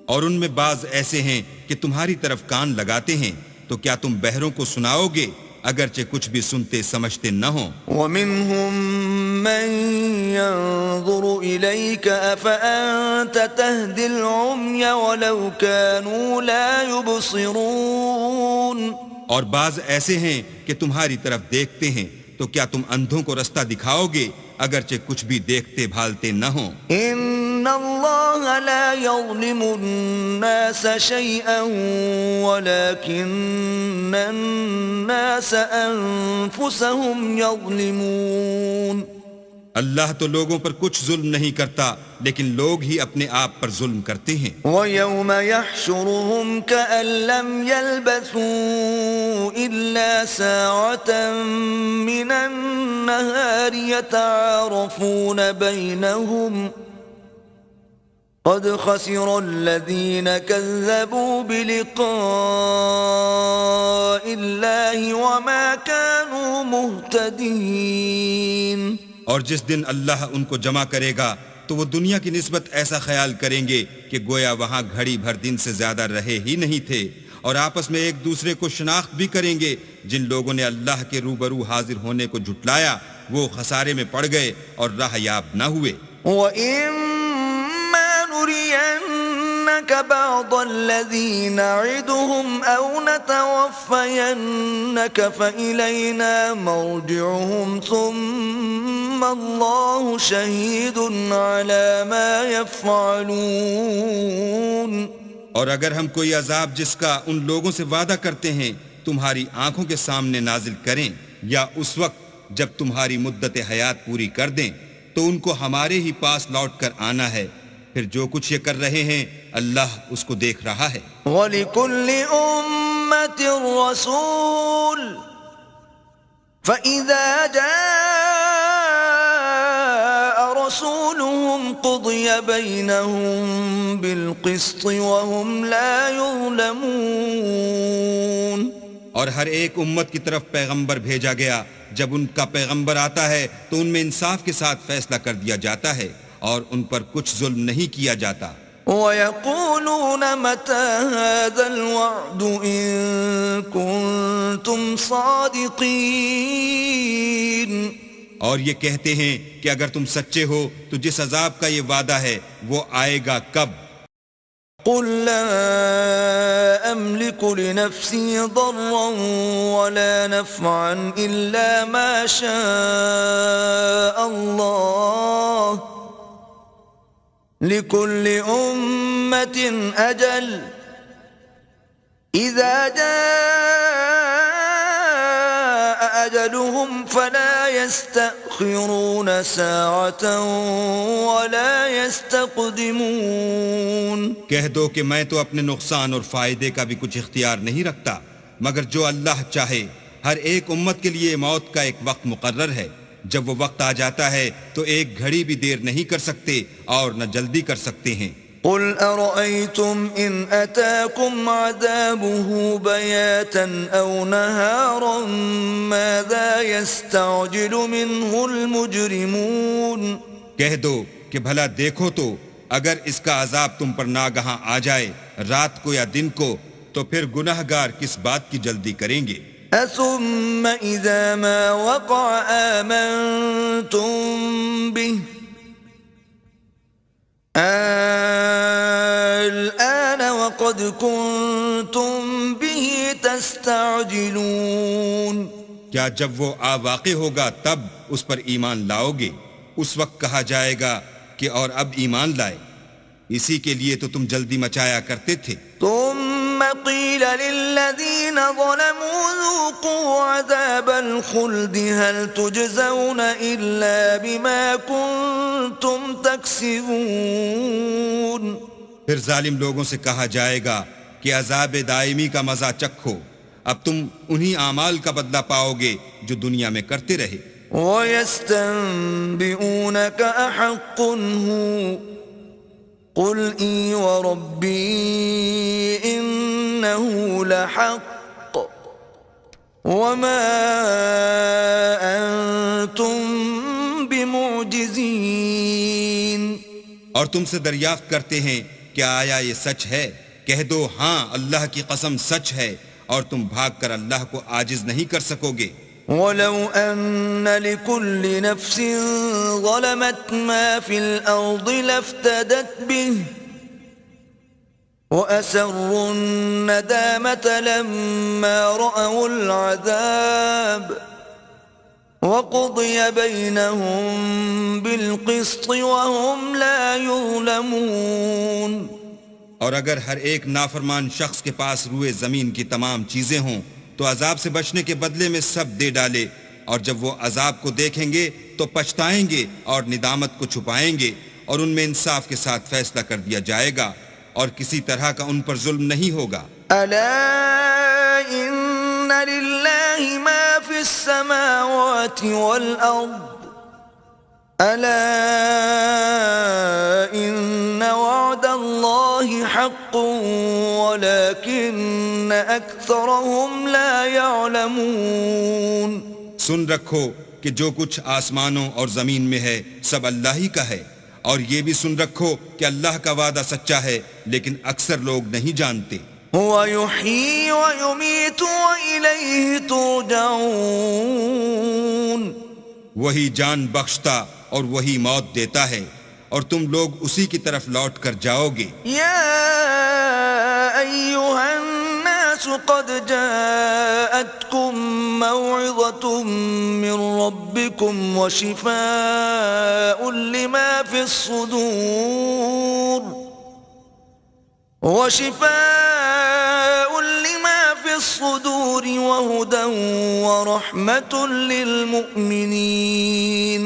اور ان میں بعض ایسے ہیں کہ تمہاری طرف کان لگاتے ہیں، تو کیا تم بہروں کو سناؤ گے اگرچہ کچھ بھی سنتے سمجھتے نہ ہوں۔ وَمِنْهُمْ مَنْ يَنْظُرُ إِلَيْكَ أَفَأَنْتَ تَهْدِي الْعُمْيَ وَلَوْ كَانُوا لَا يُبْصِرُونَ۔ اور بعض ایسے ہیں کہ تمہاری طرف دیکھتے ہیں، تو کیا تم اندھوں کو رستہ دکھاؤ گے اگرچہ کچھ بھی دیکھتے بھالتے نہ ہوں۔ إِنَّ اللَّهَ لَا يَظْلِمُ النَّاسَ شَيْئًا وَلَكِنَّ النَّاسَ أَنفُسَهُمْ يَظْلِمُونَ۔ اللہ تو لوگوں پر کچھ ظلم نہیں کرتا لیکن لوگ ہی اپنے آپ پر ظلم کرتے ہیں. وَيَوْمَ يَحْشُرُهُمْ كَأَن لَّمْ يَلْبَثُوا إِلَّا سَاعَةً مِّنَ النَّهَارِ يَتَعَارَفُونَ بَيْنَهُمْ قَدْ خَسِرَ الَّذِينَ كَذَّبُوا بِلِقَاءِ اللَّهِ وَمَا كَانُوا مُهْتَدِينَ. اور جس دن اللہ ان کو جمع کرے گا تو وہ دنیا کی نسبت ایسا خیال کریں گے کہ گویا وہاں گھڑی بھر دن سے زیادہ رہے ہی نہیں تھے، اور آپس میں ایک دوسرے کو شناخت بھی کریں گے. جن لوگوں نے اللہ کے روبرو حاضر ہونے کو جھٹلایا وہ خسارے میں پڑ گئے اور راہ یاب نہ ہوئے. وَإِمَّا نُرِيَنَّكَ بَعْضَ الَّذِي نَعِدُهُمْ أَوْ نَتَوَفَّيَنَّكَ فَإِلَيْنَا مَرْجِعُهُمْ ثُمَّ اللَّهُ شَهِيدٌ عَلَى مَا يَفْعَلُونَ. اور اگر ہم کوئی عذاب جس کا ان لوگوں سے وعدہ کرتے ہیں تمہاری آنکھوں کے سامنے نازل کریں یا اس وقت جب تمہاری مدت حیات پوری کر دیں تو ان کو ہمارے ہی پاس لوٹ کر آنا ہے، پھر جو کچھ یہ کر رہے ہیں اللہ اس کو دیکھ رہا ہے. وَلِكُلِّ أُمَّةٍ رَّسُولٌ فَإِذَا جَاءَ رَسُولُهُمْ قُضِيَ بَيْنَهُم بِالْقِسْطِ وَهُمْ لَا يُظْلَمُونَ. اور ہر ایک امت کی طرف پیغمبر بھیجا گیا، جب ان کا پیغمبر آتا ہے تو ان میں انصاف کے ساتھ فیصلہ کر دیا جاتا ہے اور ان پر کچھ ظلم نہیں کیا جاتا. وَيَقُولُونَ مَتَى هَذَا الْوَعْدُ إِن كُنتُمْ صَادِقِينَ. اور یہ کہتے ہیں کہ اگر تم سچے ہو تو جس عذاب کا یہ وعدہ ہے وہ آئے گا کب؟ قُل لَّا أَمْلِكُ لِنَفْسِي ضَرًّا وَلَا نَفْعًا إِلَّا مَا شَاءَ اللَّهُ لِكُلِّ أُمَّةٍ أَجَلٌ إِذَا جَاءَ أَجَلُهُمْ فَلَا يَسْتَأْخِرُونَ سَاعَةً وَلَا يَسْتَقْدِمُونَ. کہہ دو کہ میں تو اپنے نقصان اور فائدے کا بھی کچھ اختیار نہیں رکھتا، مگر جو اللہ چاہے. ہر ایک امت کے لیے موت کا ایک وقت مقرر ہے، جب وہ وقت آ جاتا ہے تو ایک گھڑی بھی دیر نہیں کر سکتے اور نہ جلدی کر سکتے ہیں. قُلْ أَرَأَيْتُمْ إِنْ أَتَاكُمْ عَذَابُهُ بَيَاتًا أَوْ نَهَارًا مَاذَا يَسْتَعْجِلُ مِنْهُ الْمُجْرِمُونَ. کہہ دو کہ بھلا دیکھو تو اگر اس کا عذاب تم پر ناگہاں آ جائے رات کو یا دن کو تو پھر گناہگار کس بات کی جلدی کریں گے؟ أَثُمَّ إِذَا مَا وَقَعَ آمَنْتُمْ بِهِ الآن وقد كنتم به تستعجلون. کیا جب وہ آ واقع ہوگا تب اس پر ایمان لاؤ گے؟ اس وقت کہا جائے گا کہ اور اب ایمان لائے، اسی کے لیے تو تم جلدی مچایا کرتے تھے. ثم قيل للذين ظلموا ذوقوا عذاب الخلد هل تجزون إلا بما كنتم تكسبون. پھر ظالم لوگوں سے کہا جائے گا کہ عذاب دائمی کا مزہ چکھو، اب تم انہی اعمال کا بدلہ پاؤ گے جو دنیا میں کرتے رہے. وَيَسْتَنبِئُونَكَ أَحَقٌّ هُوَ قُلْ إِي وَرَبِّي إِنَّهُ لَحَقٌّ وَمَا أَنْتُمْ بِمُعْجِزِينَ. اور تم سے دریافت کرتے ہیں کہ آیا یہ سچ ہے؟ کہہ دو ہاں اللہ کی قسم سچ ہے، اور تم بھاگ کر اللہ کو عاجز نہیں کر سکو گے. وَلَوْ أَنَّ لِكُلِّ نَفْسٍ ظَلَمَتْ مَا فِي الْأَرْضِ لَافْتَدَتْ بِهِ وَأَسَرُّوا النَّدَامَةَ لَمَّا رَأَوُا الْعَذَابَ وَقُضِيَ بَيْنَهُم بِالْقِسْطِ وَهُمْ لَا يُظْلَمُونَ. اور اگر ہر ایک نافرمان شخص کے پاس روئے زمین کی تمام چیزیں ہوں تو عذاب سے بچنے کے بدلے میں سب دے ڈالے اور جب وہ عذاب کو دیکھیں گے تو پچھتائیں گے اور ندامت کو چھپائیں گے، اور ان میں انصاف کے ساتھ فیصلہ کر دیا جائے گا، اور کسی طرح کا ان پر ظلم نہیں ہوگا۔ ألا إن لله ما في السماوات والأرض ألا إن وعد الله حق ولكن أكثرهم لا يعلمون۔ سن رکھو کہ جو کچھ آسمانوں اور زمین میں ہے سب اللہ ہی کا ہے، اور یہ بھی سن رکھو کہ اللہ کا وعدہ سچا ہے، لیکن اکثر لوگ نہیں جانتے۔ هو يحيي ويميت وإليه ترجعون۔ وہی جان بخشتا اور وہی موت دیتا ہے، اور تم لوگ اسی کی طرف لوٹ کر جاؤ گے۔ يا أيها الناس قد جاءتكم موعظة من ربكم وشفاء لما في الصدور وهدى ورحمة للمؤمنين۔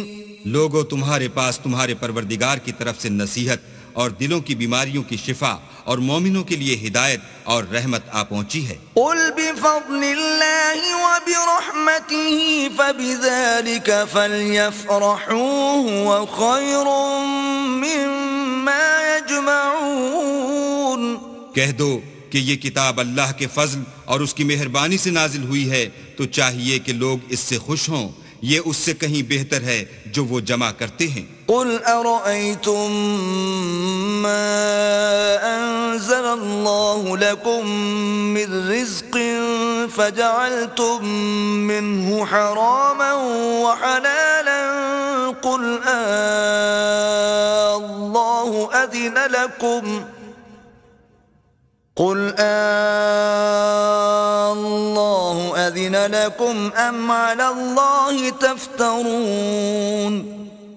لوگوں تمہارے پاس تمہارے پروردگار کی طرف سے نصیحت اور دلوں کی بیماریوں کی شفا اور مومنوں کے لیے ہدایت اور رحمت آ پہنچی ہے۔ قل بفضل الله وبرحمته فبذلك فليفرحوا هو خير مما يجمعون۔ کہہ دو کہ یہ کتاب اللہ کے فضل اور اس کی مہربانی سے نازل ہوئی ہے، تو چاہیے کہ لوگ اس سے خوش ہوں، یہ اس سے کہیں بہتر ہے جو وہ جمع کرتے ہیں۔ قل أرأيتم ما أنزل الله لكم من رزق فجعلتم منه حراما وحلالا قل الله أذن لكم أم على الله تفترون۔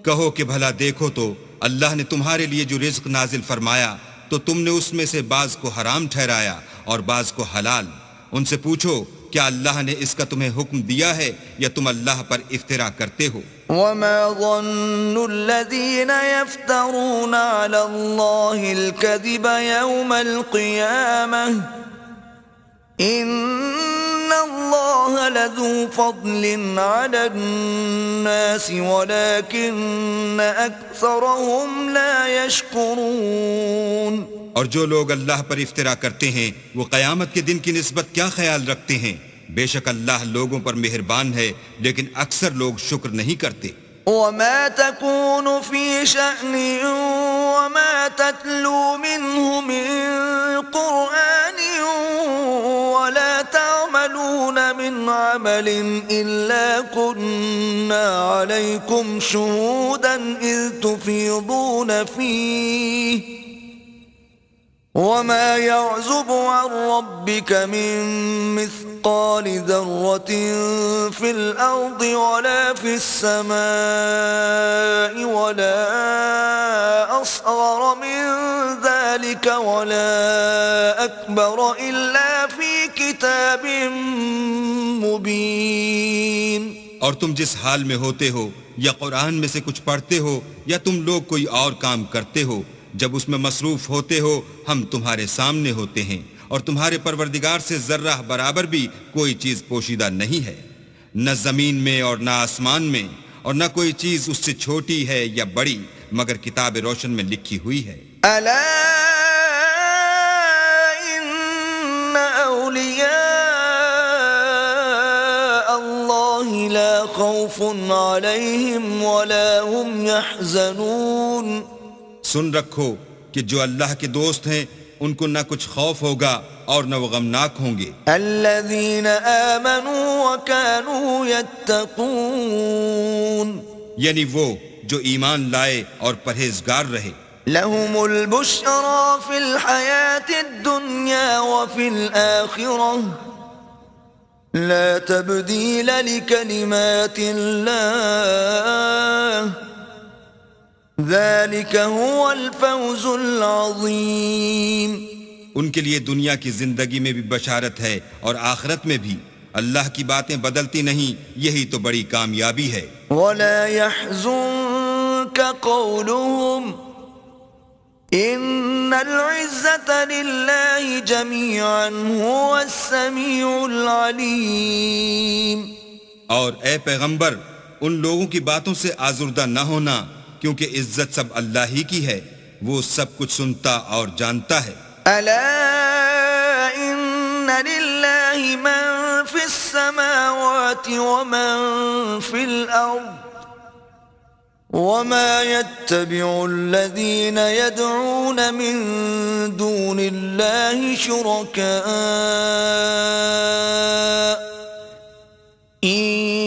کہو کہ بھلا دیکھو تو اللہ نے تمہارے لیے جو رزق نازل فرمایا تو تم نے اس میں سے بعض کو حرام ٹھہرایا اور بعض کو حلال۔ ان سے پوچھو کیا اللہ نے اس کا تمہیں حکم دیا ہے یا تم اللہ پر افترا کرتے ہو؟ وما ظن الذين يفترون على الله الكذب يوم القيامة إن الله لذو فضل على الناس ولكن أكثرهم لا يشكرون۔ اور جو لوگ اللہ پر افترا کرتے ہیں وہ قیامت کے دن کی نسبت کیا خیال رکھتے ہیں؟ بے شک اللہ لوگوں پر مہربان ہے لیکن اکثر لوگ شکر نہیں کرتے۔ وما تكون في شأن وما تتلو منه من قرآن ولا تعملون من عمل إلا كنا عليكم شهودا إذ تفيضون فيه وما يعزب عن ربك من مثقال ذرة في الأرض ولا في السماء ولا أصغر من ذلك ولا أكبر إلا في كتاب مبين۔ اور تم جس حال میں ہوتے ہو یا قرآن میں سے کچھ پڑھتے ہو یا تم لوگ کوئی اور کام کرتے ہو، جب اس میں مصروف ہوتے ہو ہم تمہارے سامنے ہوتے ہیں، اور تمہارے پروردگار سے ذرہ برابر بھی کوئی چیز پوشیدہ نہیں ہے، نہ زمین میں اور نہ آسمان میں، اور نہ کوئی چیز اس سے چھوٹی ہے یا بڑی مگر کتاب روشن میں لکھی ہوئی ہے۔ ألا إن أولياء الله لا خوف عليهم ولا هم يحزنون۔ سن رکھو کہ جو اللہ کے دوست ہیں ان کو نہ کچھ خوف ہوگا اور نہ وہ غمناک ہوں گے۔ الذين آمنوا وكانوا يتقون۔ یعنی وہ جو ایمان لائے اور پرہیزگار رہے۔ لهم البشرى في الحياة الدنيا وفي الآخرة لا تبديل لكلمات الله ذلك هو الفوز العظيم۔ ان کے لیے دنیا کی زندگی میں بھی بشارت ہے اور آخرت میں بھی، اللہ کی باتیں بدلتی نہیں، یہی تو بڑی کامیابی ہے۔ ولا يحزنك قولهم إن العزة لله جميعا هو السميع العليم۔ اور اے پیغمبر، ان لوگوں کی باتوں سے آزردہ نہ ہونا، کیونکہ عزت سب اللہ ہی کی ہے، وہ سب کچھ سنتا اور جانتا ہے۔ ألا إن لله من في السماوات ومن في الأرض وما يتبع الذين يدعون من دون الله شركاء إن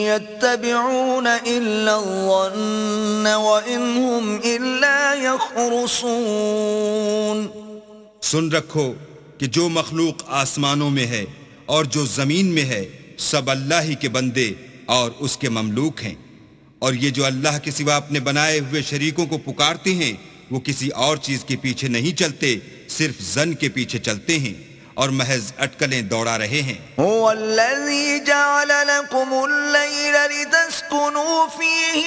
يتبعون إلا الظن وإن هم إلا يخرصون۔ سن رکھو کہ جو مخلوق آسمانوں میں ہے اور جو زمین میں ہے سب اللہ ہی کے بندے اور اس کے مملوک ہیں، اور یہ جو اللہ کے سوا اپنے بنائے ہوئے شریکوں کو پکارتے ہیں وہ کسی اور چیز کے پیچھے نہیں چلتے، صرف ظن کے پیچھے چلتے ہیں اور محض اٹکلیں دوڑا رہے ہیں۔ هو الذي جعل لكم الليل لتسكنوا فيه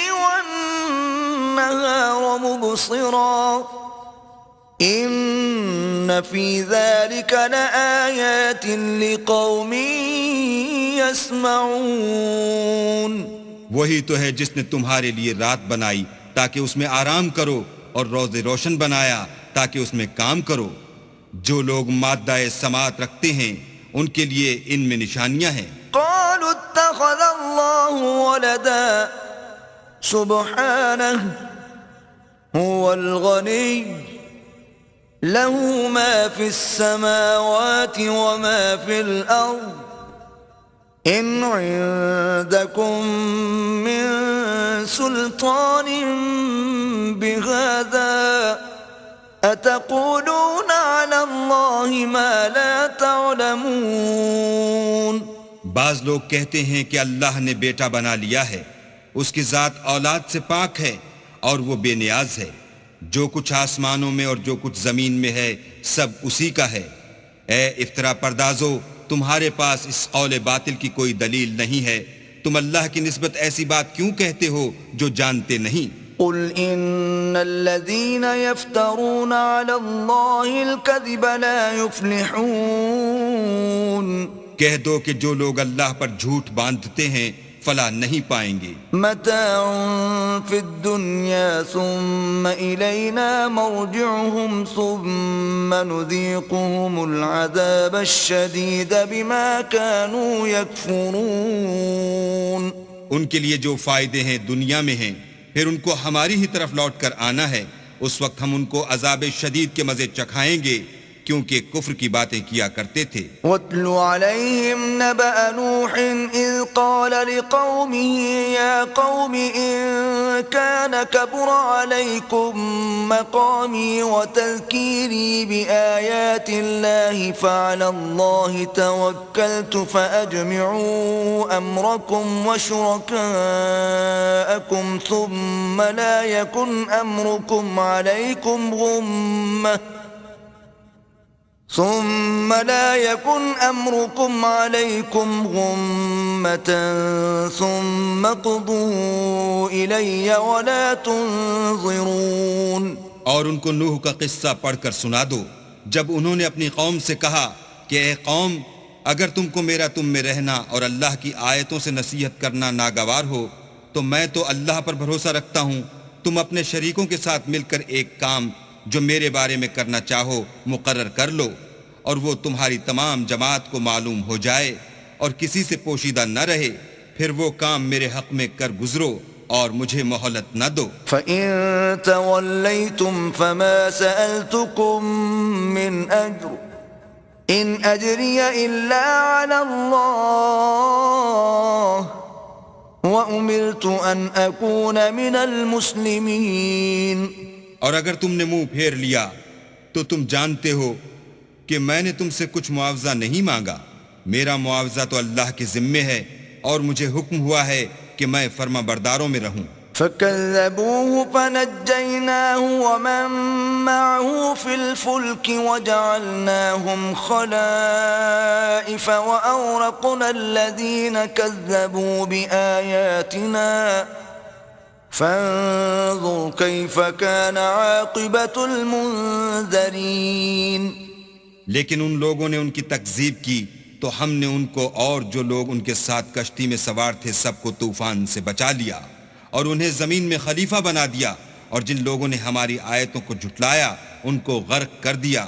والنهار مبصرا إن في ذلك لآيات لقوم يسمعون۔ وہی تو ہے جس نے تمہارے لیے رات بنائی تاکہ اس میں آرام کرو، اور روز روشن بنایا تاکہ اس میں کام کرو۔ جو لوگ مادہ سماعت رکھتے ہیں ان کے لیے ان میں نشانیاں ہیں۔ قالوا اتخذ الله ولدا سبحانه هو الغني له ما في السماوات وما في الأرض إن عندكم من سلطان بهذا أتقولون على الله ما لا تعلمون۔ بعض لوگ کہتے ہیں کہ اللہ نے بیٹا بنا لیا ہے، اس کی ذات اولاد سے پاک ہے اور وہ بے نیاز ہے، جو کچھ آسمانوں میں اور جو کچھ زمین میں ہے سب اسی کا ہے۔ اے افطرا پردازو، تمہارے پاس اس قول باطل کی کوئی دلیل نہیں ہے، تم اللہ کی نسبت ایسی بات کیوں کہتے ہو جو جانتے نہیں؟ قل ان الذين يفترون على الله الكذب لا يفلحون۔ کہہ دو کہ جو لوگ اللہ پر جھوٹ باندھتے ہیں فلاح نہیں پائیں گے۔ متاع في الدنيا ثم إلينا مرجعهم ثم نذيقهم العذاب الشديد بما كانوا يكفرون۔ ان کے لیے جو فائدے ہیں دنیا میں ہیں، پھر ان کو ہماری ہی طرف لوٹ کر آنا ہے، اس وقت ہم ان کو عذاب شدید کے مزے چکھائیں گے کیونکہ کفر کی باتیں کیا کرتے تھے۔ وَاتْلُ عَلَيْهِمْ نَبَأَ نُوحٍ إِذْ قَالَ لِقَوْمِهِ يَا قَوْمِ إِن كَانَ كَبُرَ عَلَيْكُمْ مَقَامِي وَتَذْكِيرِي بِآيَاتِ اللَّهِ فَعَلَى اللَّهِ تَوَكَّلْتُ فَأَجْمِعُوا أَمْرَكُمْ وَشُرَكَاءَكُمْ ثُمَّ لَا يَكُنْ أَمْرُكُمْ عَلَيْكُمْ غُمَّةً ثُمَّ قُضُوا إِلَيَّ وَلَا تُنظِرُونَ۔ اور ان کو نوح کا قصہ پڑھ کر سنا دو، جب انہوں نے اپنی قوم سے کہا کہ اے قوم، اگر تم کو میرا تم میں رہنا اور اللہ کی آیتوں سے نصیحت کرنا ناگوار ہو تو میں تو اللہ پر بھروسہ رکھتا ہوں، تم اپنے شریکوں کے ساتھ مل کر ایک کام جو میرے بارے میں کرنا چاہو مقرر کر لو، اور وہ تمہاری تمام جماعت کو معلوم ہو جائے اور کسی سے پوشیدہ نہ رہے، پھر وہ کام میرے حق میں کر گزرو اور مجھے مہلت نہ دو۔ فَإِن تَوَلَّيْتُمْ فَمَا سَأَلْتُكُم مِّنْ أَجْرٍ إِنْ أَجْرِيَ إِلَّا عَلَى اللَّهِ وَأُمِرْتُ أَنْ أَكُونَ مِنَ الْمُسْلِمِينَ۔ اور اگر تم نے منہ پھیر لیا تو تم جانتے ہو کہ میں نے تم سے کچھ معاوضہ نہیں مانگا، میرا معاوضہ تو اللہ کے ذمے ہے اور مجھے حکم ہوا ہے کہ میں فرما برداروں میں رہوں۔ فَكَذَّبُوهُ فَنَجَّيْنَاهُ وَمَن معه في الفلك وجعلناهم خلائف وأورقنا الذين كذبوا بآياتنا فانظر كيف كان عاقبة المنذرين. لیکن ان لوگوں نے ان کی تکذیب کی تو ہم نے ان کو اور جو لوگ ان کے ساتھ کشتی میں سوار تھے سب کو طوفان سے بچا لیا اور انہیں زمین میں خلیفہ بنا دیا، اور جن لوگوں نے ہماری آیتوں کو جھٹلایا ان کو غرق کر دیا.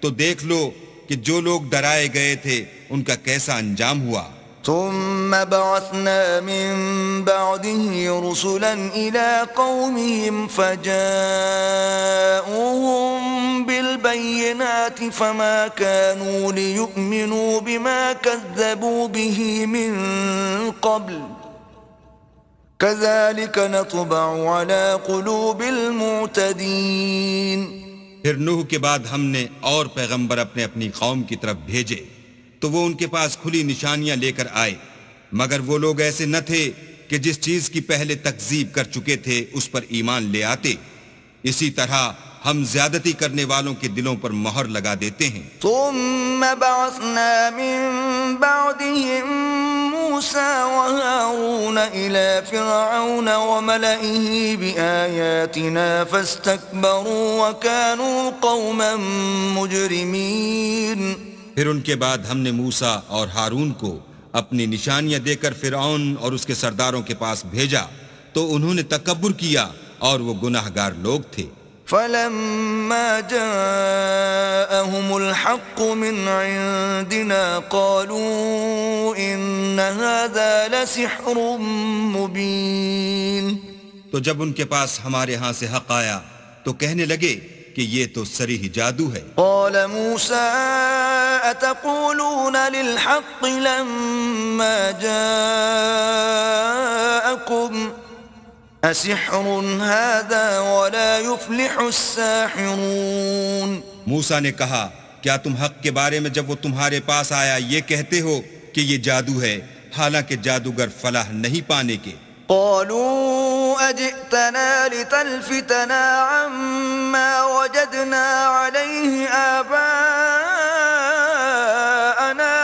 تو دیکھ لو کہ جو لوگ ڈرائے گئے تھے ان کا کیسا انجام ہوا. ثم بعثنا من بعده رسلا إلى قومهم فجاءوهم بالبينات فما كانوا ليؤمنوا بما كذبوا به من قبل كذلك نطبع على قلوب المعتدين. پھر نوح کے بعد ہم نے اور پیغمبر اپنے اپنی قوم کی طرف بھیجے تو وہ ان کے پاس کھلی نشانیاں لے کر آئے، مگر وہ لوگ ایسے نہ تھے کہ جس چیز کی پہلے تکذیب کر چکے تھے اس پر ایمان لے آتے. اسی طرح ہم زیادتی کرنے والوں کے دلوں پر مہر لگا دیتے ہیں. ثم بعثنا من بعدهم موسى وهارون إلى فرعون وملئه بآياتنا فاستكبروا وكانوا قوما مجرمين. پھر ان کے بعد ہم نے موسیٰ اور ہارون کو اپنی نشانیاں دے کر فرعون اور اس کے سرداروں کے پاس بھیجا تو انہوں نے تکبر کیا اور وہ گناہگار لوگ تھے. فلما جاءهم الحق من عندنا قالوا إن هذا لسحر مبين. تو جب ان کے پاس ہمارے ہاں سے حق آیا تو کہنے لگے کہ یہ تو صریح جادو ہے. قال موسى أتقولون للحق لما جاءكم أسحر هذا ولا يفلح الساحرون. موسیٰ نے کہا کیا تم حق کے بارے میں جب وہ تمہارے پاس آیا یہ کہتے ہو کہ یہ جادو ہے، حالانکہ جادوگر فلاح نہیں پانے کے. قالوا أجئتنا لتلفتنا عما وجدنا عليه آباءنا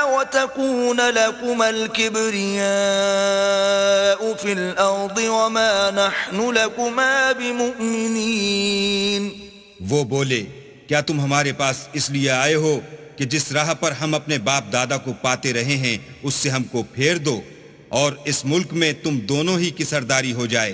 وتكون لكما الكبرياء في الأرض وما نحن لكما بمؤمنين. وہ بولے کیا تم ہمارے پاس اس لیے آئے ہو کہ جس راہ پر ہم اپنے باپ دادا کو پاتے رہے ہیں اس سے ہم کو پھیر دو اور اس ملک میں تم دونوں ہی کی سرداری ہو جائے،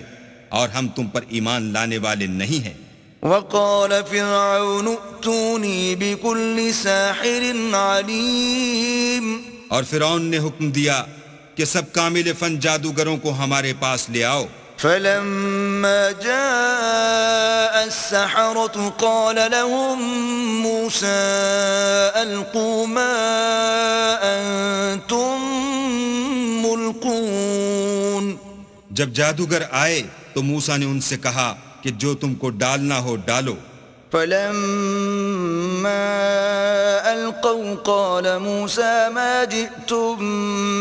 اور ہم تم پر ایمان لانے والے نہیں ہیں. وقال فرعون ائتوني بكل ساحر عليم. اور فرعون نے حکم دیا کہ سب کامل فن جادوگروں کو ہمارے پاس لے آؤ. فلما جاء السحرة قال لهم موسى ألقوا ما أنتم ملقون. جب جادوگر آئے تو موسیٰ نے ان سے کہا کہ جو تم کو ڈالنا ہو ڈالو. فلما ألقوا قال موسى ما جئتم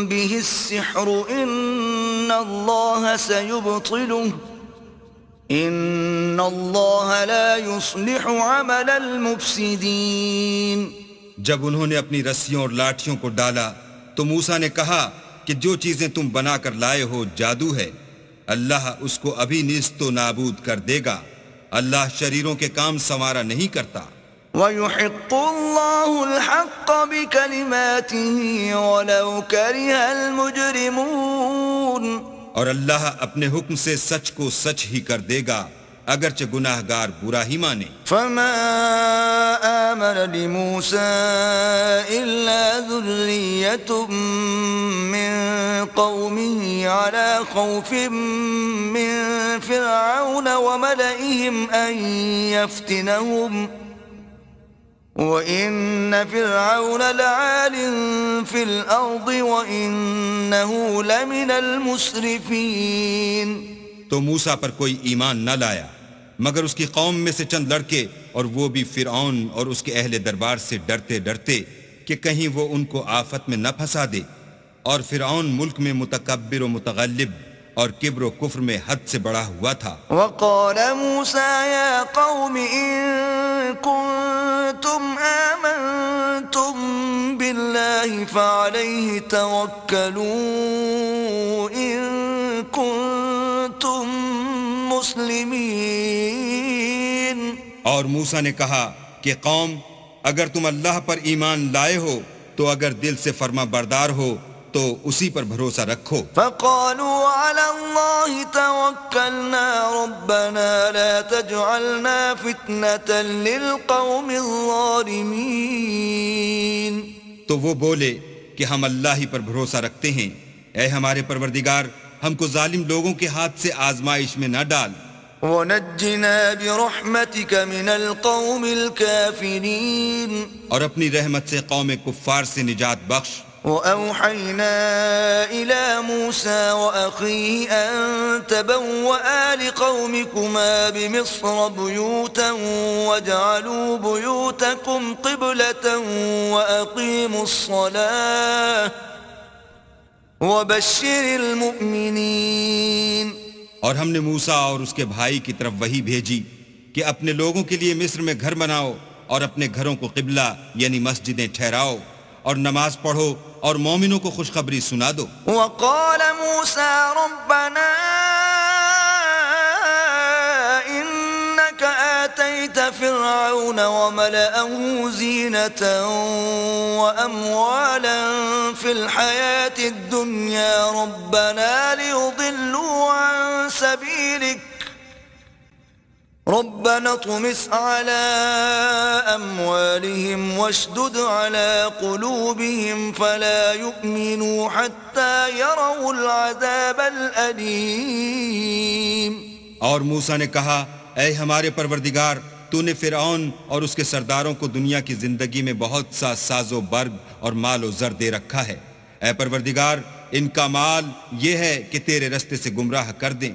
به السحر إن الله سيبطله إن الله لا يصلح عمل المفسدين. جب انہوں نے اپنی رسیوں اور لاٹھیوں کو ڈالا تو موسیٰ نے کہا کہ جو چیزیں تم بنا کر لائے ہو جادو ہے، اللہ اس کو ابھی نیست و نابود کر دے گا. اللہ شریروں کے کام سنوارا نہیں کرتا. وَيُحِقُّ اللَّهُ الْحَقَّ بِكَلِمَاتِهِ وَلَوْ كَرِهَ الْمُجْرِمُونَ. اور اللہ اپنے حکم سے سچ کو سچ ہی کر دے گا اگرچہ گناہگار برا ہی مانے. فما آمن لموسى إلا ذرية من قومه على خوف من فرعون وملئهم أن يفتنهم وَإِنَّ فِرْعَوْنَ لَعَالٍ فِي الْأَرْضِ وَإِنَّهُ لَمِنَ الْمُسْرِفِينَ. تو موسیٰ پر کوئی ایمان نہ لایا مگر اس کی قوم میں سے چند لڑکے، اور وہ بھی فرعون اور اس کے اہل دربار سے ڈرتے ڈرتے کہ کہیں وہ ان کو آفت میں نہ پھنسا دے. اور فرعون ملک میں متکبر و متغلب اور کبر و کفر میں حد سے بڑا ہوا تھا. وقال موسى يا قوم إن فعليه توكلوا إن كنتم مسلمين. اور موسیٰ نے کہا کہ قوم اگر تم اللہ پر ایمان لائے ہو تو اگر دل سے فرما بردار ہو تو اسی پر بھروسہ رکھو. فقالوا على الله توكلنا ربنا لا تجعلنا فتنة للقوم الظالمين. تو وہ بولے کہ ہم اللہ ہی پر بھروسہ رکھتے ہیں، اے ہمارے پروردگار ہم کو ظالم لوگوں کے ہاتھ سے آزمائش میں نہ ڈال. ونجنا برحمتك من القوم الكافرين. اور اپنی رحمت سے قوم کفار سے نجات بخش. وأوحينا إلى موسى وأخيه أن تبوأ لقومكما بمصر بيوتا واجعلوا بيوتكم قبلة وأقيموا الصلاة وبشر المؤمنين. اور ہم نے موسیٰ اور اس کے بھائی کی طرف وحی بھیجی کہ اپنے لوگوں کے لیے مصر میں گھر بناؤ اور اپنے گھروں کو قبلہ یعنی مسجدیں ٹھہراؤ اور نماز پڑھو اور مومنوں کو خوشخبری سنا دو. وقال موسى ربنا إنك آتيت فرعون وملأه زينة وأموالا في الحياة الدنيا ربنا ليضلوا عن سبيلك ربنا اطمس على أموالهم واشدد على قلوبهم فلا يؤمنوا حتى يروا العذاب الأليم. اور موسیٰ نے کہا اے ہمارے پروردگار تو نے فرعون اور اس کے سرداروں کو دنیا کی زندگی میں بہت سا ساز و برگ اور مال و زر دے رکھا ہے. اے پروردگار ان کا مال یہ ہے کہ تیرے رستے سے گمراہ کر دیں.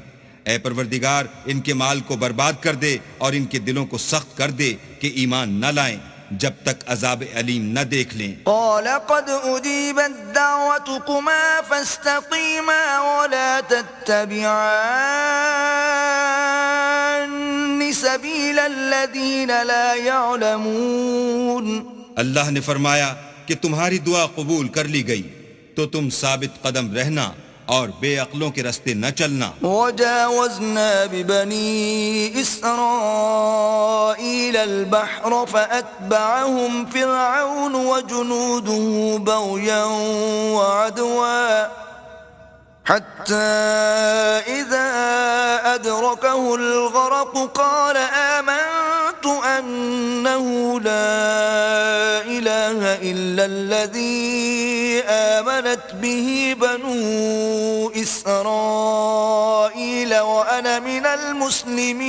اے پروردگار ان کے مال کو برباد کر دے اور ان کے دلوں کو سخت کر دے کہ ایمان نہ لائیں جب تک عذاب علیم نہ دیکھ لیں. قال قد أجيبت دعوتكما فاستقيما ولا تتبعان سبيل الذين لا يعلمون. اللہ نے فرمایا کہ تمہاری دعا قبول کر لی گئی تو تم ثابت قدم رہنا اور بے عقلوں کے رستے نہ چلنا. وجاوزنا ببني إسرائيل البحر فأتبعهم فرعون وجنوده بغيا وعدوا حتى إذا أدركه الغرق قال آمنت أنه لا إله إلا الذي آمنت به بنو إسرائيل وأنا من المسلمين.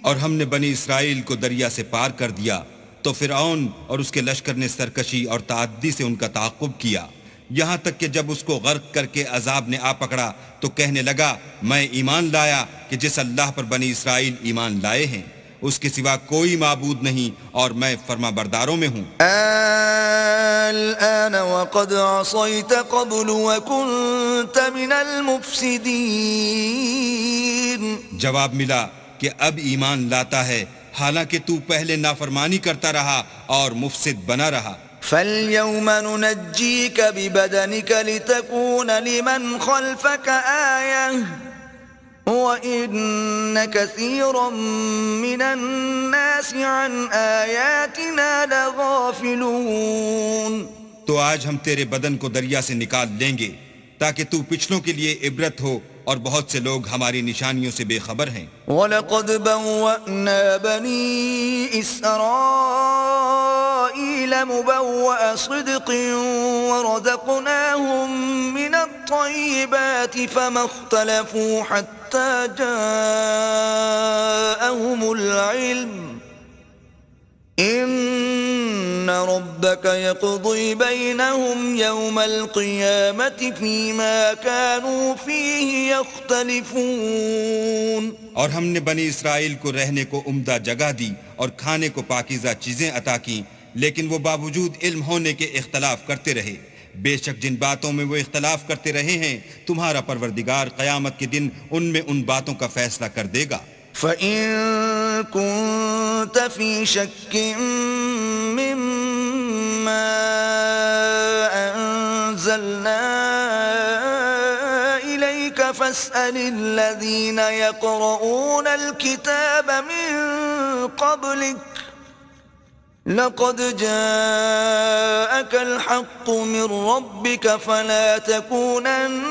اور ہم نے بنی اسرائیل کو دریا سے پار کر دیا تو فرعون اور اس کے لشکر نے سرکشی اور تعدی سے ان کا تعاقب کیا یہاں تک کہ جب اس کو غرق کر کے عذاب نے آ پکڑا تو کہنے لگا میں ایمان لایا کہ جس اللہ پر بنی اسرائیل ایمان لائے ہیں اس کے سوا کوئی معبود نہیں اور میں فرما برداروں میں ہوں. الآن وقد عصيت قبل وكنت من المفسدين. جواب ملا کہ اب ایمان لاتا ہے حالانکہ تو پہلے نافرمانی کرتا رہا اور مفسد بنا رہا. فَالْيَوْمَ نُنَجِّيكَ بِبَدَنِكَ لِتَكُونَ لِمَنْ خَلْفَكَ آيَةً وَإِنَّ كَثِيرًا مِنَ النَّاسِ عَنْ آيَاتِنَا لَغَافِلُونَ. تو آج ہم تیرے بدن کو دریا سے نکال لیں گے تاکہ تو پچھلوں کے لیے عبرت ہو اور بہت سے لوگ ہماری نشانیوں سے بے خبر ہیں. وَلَقَدْ بَوَّأْنَا بَنِي إِسْرَائِيلَ مُبَوَّأَ صِدْقٍ وَرَزَقْنَاهُم مِّنَ الطَّيِّبَاتِ فَمَا اخْتَلَفُوا حَتَّى جَاءَهُمُ الْعِلْمُ إِنَّ رَبَّكَ يَقْضِي بَيْنَهُمْ يَوْمَ الْقِيَامَةِ فِيمَا كَانُوا فِيهِ يَخْتَلِفُونَ. اور ہم نے بنی اسرائیل کو رہنے کو عمدہ جگہ دی اور کھانے کو پاکیزہ چیزیں عطا کیں لیکن وہ باوجود علم ہونے کے اختلاف کرتے رہے. بے شک جن باتوں میں وہ اختلاف کرتے رہے ہیں تمہارا پروردگار قیامت کے دن ان میں ان باتوں کا فیصلہ کر دے گا. فَإِن كُنتَ فِي شَكٍّ مِّمَّا أنزلنا إليك فاسأل الذين يقرؤون الكتاب من قبلك لقد جاءك الحق من ربك فلا تكونن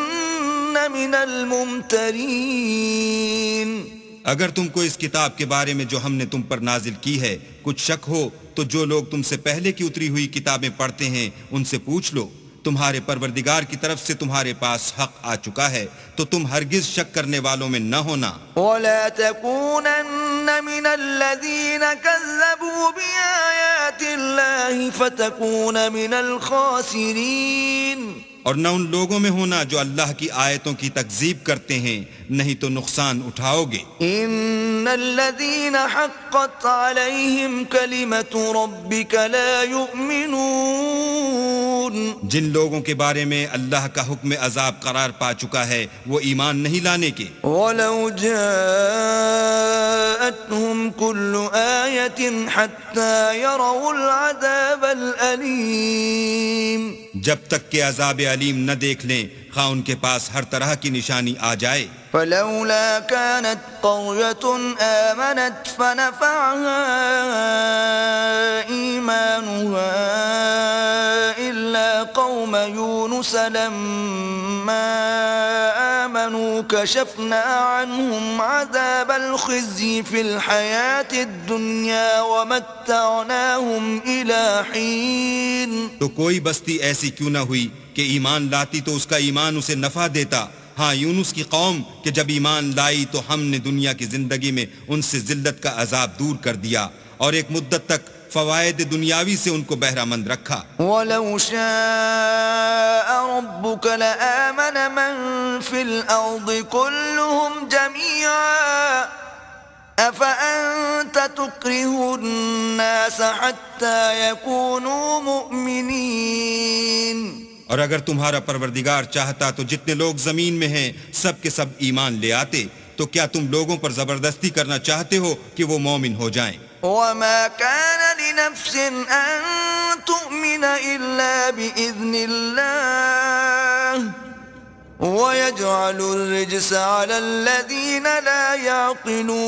من الممترين. اگر تم کو اس کتاب کے بارے میں جو ہم نے تم پر نازل کی ہے کچھ شک ہو تو جو لوگ تم سے پہلے کی اتری ہوئی کتابیں پڑھتے ہیں ان سے پوچھ لو. تمہارے پروردگار کی طرف سے تمہارے پاس حق آ چکا ہے تو تم ہرگز شک کرنے والوں میں نہ ہونا. ولا تكونن من الذين كذبوا بآيات الله فتكون من الخاسرين. اور نہ ان لوگوں میں ہونا جو اللہ کی آیتوں کی تکذیب کرتے ہیں نہیں تو نقصان اٹھاؤ گے. ان الذين حقت عليهم كلمة ربك لا يؤمنون. جن لوگوں کے بارے میں اللہ کا حکم عذاب قرار پا چکا ہے وہ ایمان نہیں لانے کے. ولو جاءتهم كل آية حتى يروا العذاب الأليم. جب تک کہ عذاب علیم نہ دیکھ لیں خواہ ان کے پاس ہر طرح کی نشانی آ جائے. فلولا كانت قرية آمنت فنفعها إيمانها إلا قوم يونس لما آمنوا كشفنا عنهم عذاب الخزي في الحياة الدنيا ومتعناهم إلى حين. تو کوئی بستی ایسی کیوں نہ ہوئی کہ ایمان لاتی تو اس کا ایمان اسے نفع دیتا. ہاں یونس کی قوم کہ جب ایمان لائی تو ہم نے دنیا کی زندگی میں ان سے ذلت کا عذاب دور کر دیا اور ایک مدت تک فوائد دنیاوی سے ان کو بہرہ مند رکھا. وَلَوْ شَاءَ رَبُّكَ لَآمَنَ مَن فِي الْأَرْضِ كُلُّهُمْ جَمِيعًا أَفَأَنْتَ تُكْرِهُ النَّاسَ حَتَّى يَكُونُوا مُؤْمِنِينَ. اور اگر تمہارا پروردگار چاہتا تو جتنے لوگ زمین میں ہیں سب کے سب ایمان لے آتے. تو کیا تم لوگوں پر زبردستی کرنا چاہتے ہو کہ وہ مومن ہو جائیں؟ وَمَا كَانَ لِنَفْسٍ أَن تُؤْمِنَ إِلَّا بِإِذْنِ اللَّهِ وَيَجْعَلُ الرِّجْسَ عَلَى الَّذِينَ لَا يَعْقِلُونَ.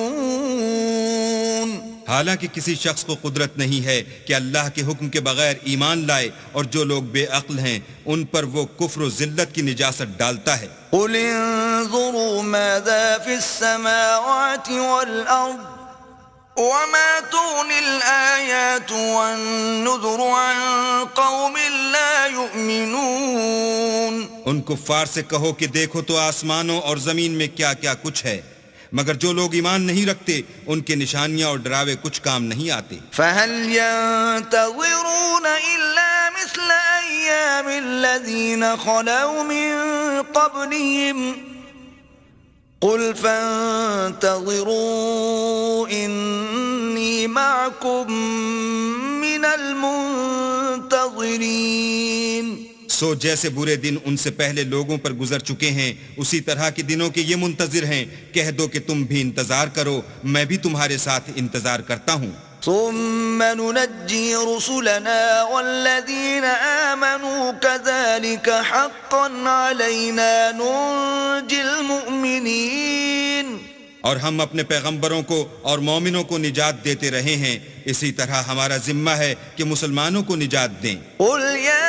حالانکہ کسی شخص کو قدرت نہیں ہے کہ اللہ کے حکم کے بغیر ایمان لائے اور جو لوگ بے عقل ہیں ان پر وہ کفر و ذلت کی نجاست ڈالتا ہے. قُلِ انظُرُوا مَاذَا فِي السَّمَاوَاتِ وَالْأَرْضِ وَمَا تُغْنِي الْآيَاتُ وَالنُّذُرُ عَن قَوْمٍ لَا يُؤْمِنُونَ. ان کفار سے کہو کہ دیکھو تو آسمانوں اور زمین میں کیا کیا کچھ ہے مگر جو لوگ ایمان نہیں رکھتے ان کے نشانیاں اور ڈراوے کچھ کام نہیں آتے. فَهَلْ يَنْتَظِرُونَ إِلَّا مِثْلَ أَيَّامِ الَّذِينَ خَلَوْا مِن قَبْلِهِمْ قُلْ فَانْتَظِرُوا إِنِّي مَعَكُمْ مِنَ الْمُنْتَظِرِينَ. سو جیسے برے دن ان سے پہلے لوگوں پر گزر چکے ہیں اسی طرح کے دنوں کے یہ منتظر ہیں. کہہ دو کہ تم بھی انتظار کرو میں بھی تمہارے ساتھ انتظار کرتا ہوں. ثم ننجي رسلنا والذين آمنوا كذلك حقا علينا ننجي المؤمنين. اور ہم اپنے پیغمبروں کو اور مومنوں کو نجات دیتے رہے ہیں اسی طرح ہمارا ذمہ ہے کہ مسلمانوں کو نجات دیں. قل يا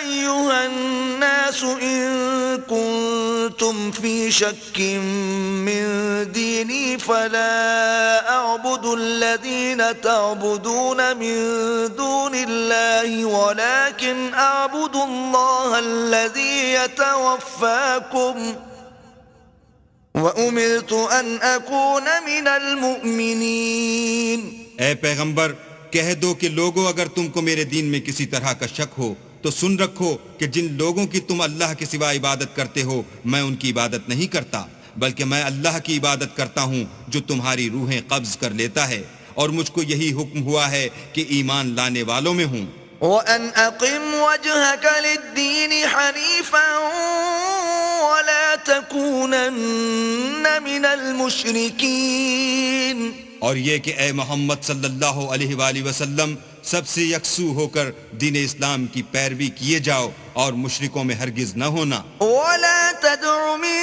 أيها الناس إن كنتم في شك من ديني فلا أعبد الذين تعبدون من دون الله ولكن أعبد الله الذي يتوفاكم وَأُمِرْتُ أَنْ أَكُونَ مِنَ الْمُؤْمِنِينَ. اے پیغمبر کہہ دو کہ لوگو اگر تم کو میرے دین میں کسی طرح کا شک ہو تو سن رکھو کہ جن لوگوں کی تم اللہ کے سوا عبادت کرتے ہو میں ان کی عبادت نہیں کرتا بلکہ میں اللہ کی عبادت کرتا ہوں جو تمہاری روحیں قبض کر لیتا ہے اور مجھ کو یہی حکم ہوا ہے کہ ایمان لانے والوں میں ہوں. وَأَنْ أَقِمْ وَجْهَكَ لِلدِّينِ حَنِيفًا وَلَا تَكُونَنَّ مِنَ الْمُشْرِكِينَ. اور یہ کہ اے محمد صلی اللہ علیہ وآلہ وسلم سب سے یکسو ہو کر دین اسلام کی پیروی کیے جاؤ اور مشرکوں میں ہرگز نہ ہونا. ولا تدع من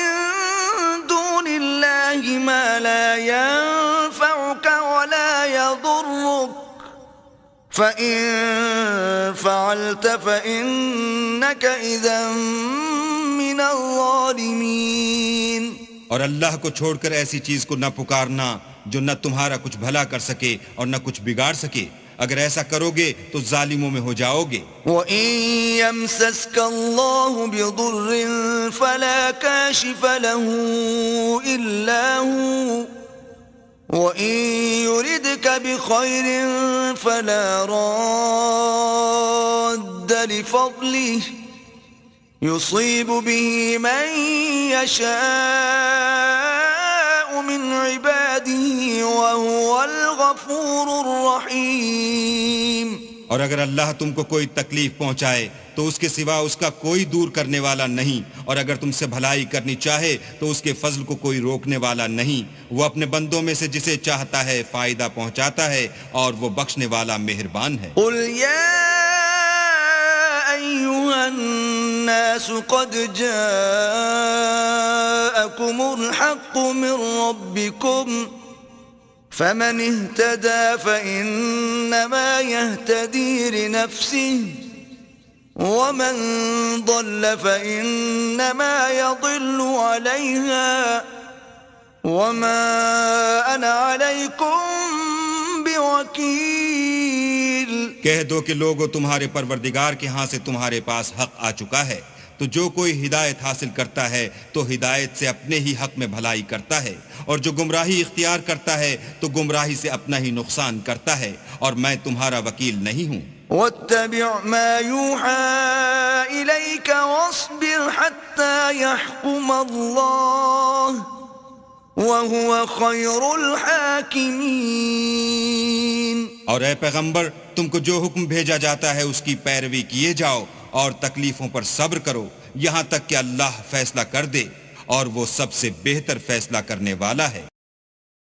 دون الله ما لا ينفعك ولا يضرك فإن فعلت فإنك إذا من الظالمين. اور اللہ کو چھوڑ کر ایسی چیز کو نہ پکارنا جو نہ تمہارا کچھ بھلا کر سکے اور نہ کچھ بگاڑ سکے. اگر ایسا کرو گے تو ظالموں میں ہو جاؤ گے. وَإِن يَمْسَسْكَ اللَّهُ بِضُرٍّ فَلَا كَاشِفَ لَهُ إِلَّا هُوَ وَإِن يُرِدْكَ بِخَيْرٍ فَلَا رَادَّ لِفَضْلِهِ يُصِيبُ بِهِ مَن يَشَاءُ من عباده وهو الغفور الرحیم. اور اگر اللہ تم کو کوئی تکلیف پہنچائے تو اس کے سوا اس کا کوئی دور کرنے والا نہیں، اور اگر تم سے بھلائی کرنی چاہے تو اس کے فضل کو کوئی روکنے والا نہیں. وہ اپنے بندوں میں سے جسے چاہتا ہے فائدہ پہنچاتا ہے اور وہ بخشنے والا مہربان ہے. قل یا ایھا الناس قد جاءکم الحق من ربکم فمن اهتدى فإنما يهتدي لنفسه ومن ضل فإنما يضل عليها وما أنا عليكم بوكيل. کہہ دو کہ لوگو تمہارے پروردگار کے ہاں سے تمہارے پاس حق آ چکا ہے، تو جو کوئی ہدایت حاصل کرتا ہے تو ہدایت سے اپنے ہی حق میں بھلائی کرتا ہے، اور جو گمراہی اختیار کرتا ہے تو گمراہی سے اپنا ہی نقصان کرتا ہے، اور میں تمہارا وکیل نہیں ہوں. واتبع ما يوحى إليك واصبر حتى يحكم الله وهو خير الحاكمين. اور اے پیغمبر، تم کو جو حکم بھیجا جاتا ہے اس کی پیروی کیے جاؤ اور تکلیفوں پر صبر کرو یہاں تک کہ اللہ فیصلہ کر دے، اور وہ سب سے بہتر فیصلہ کرنے والا ہے.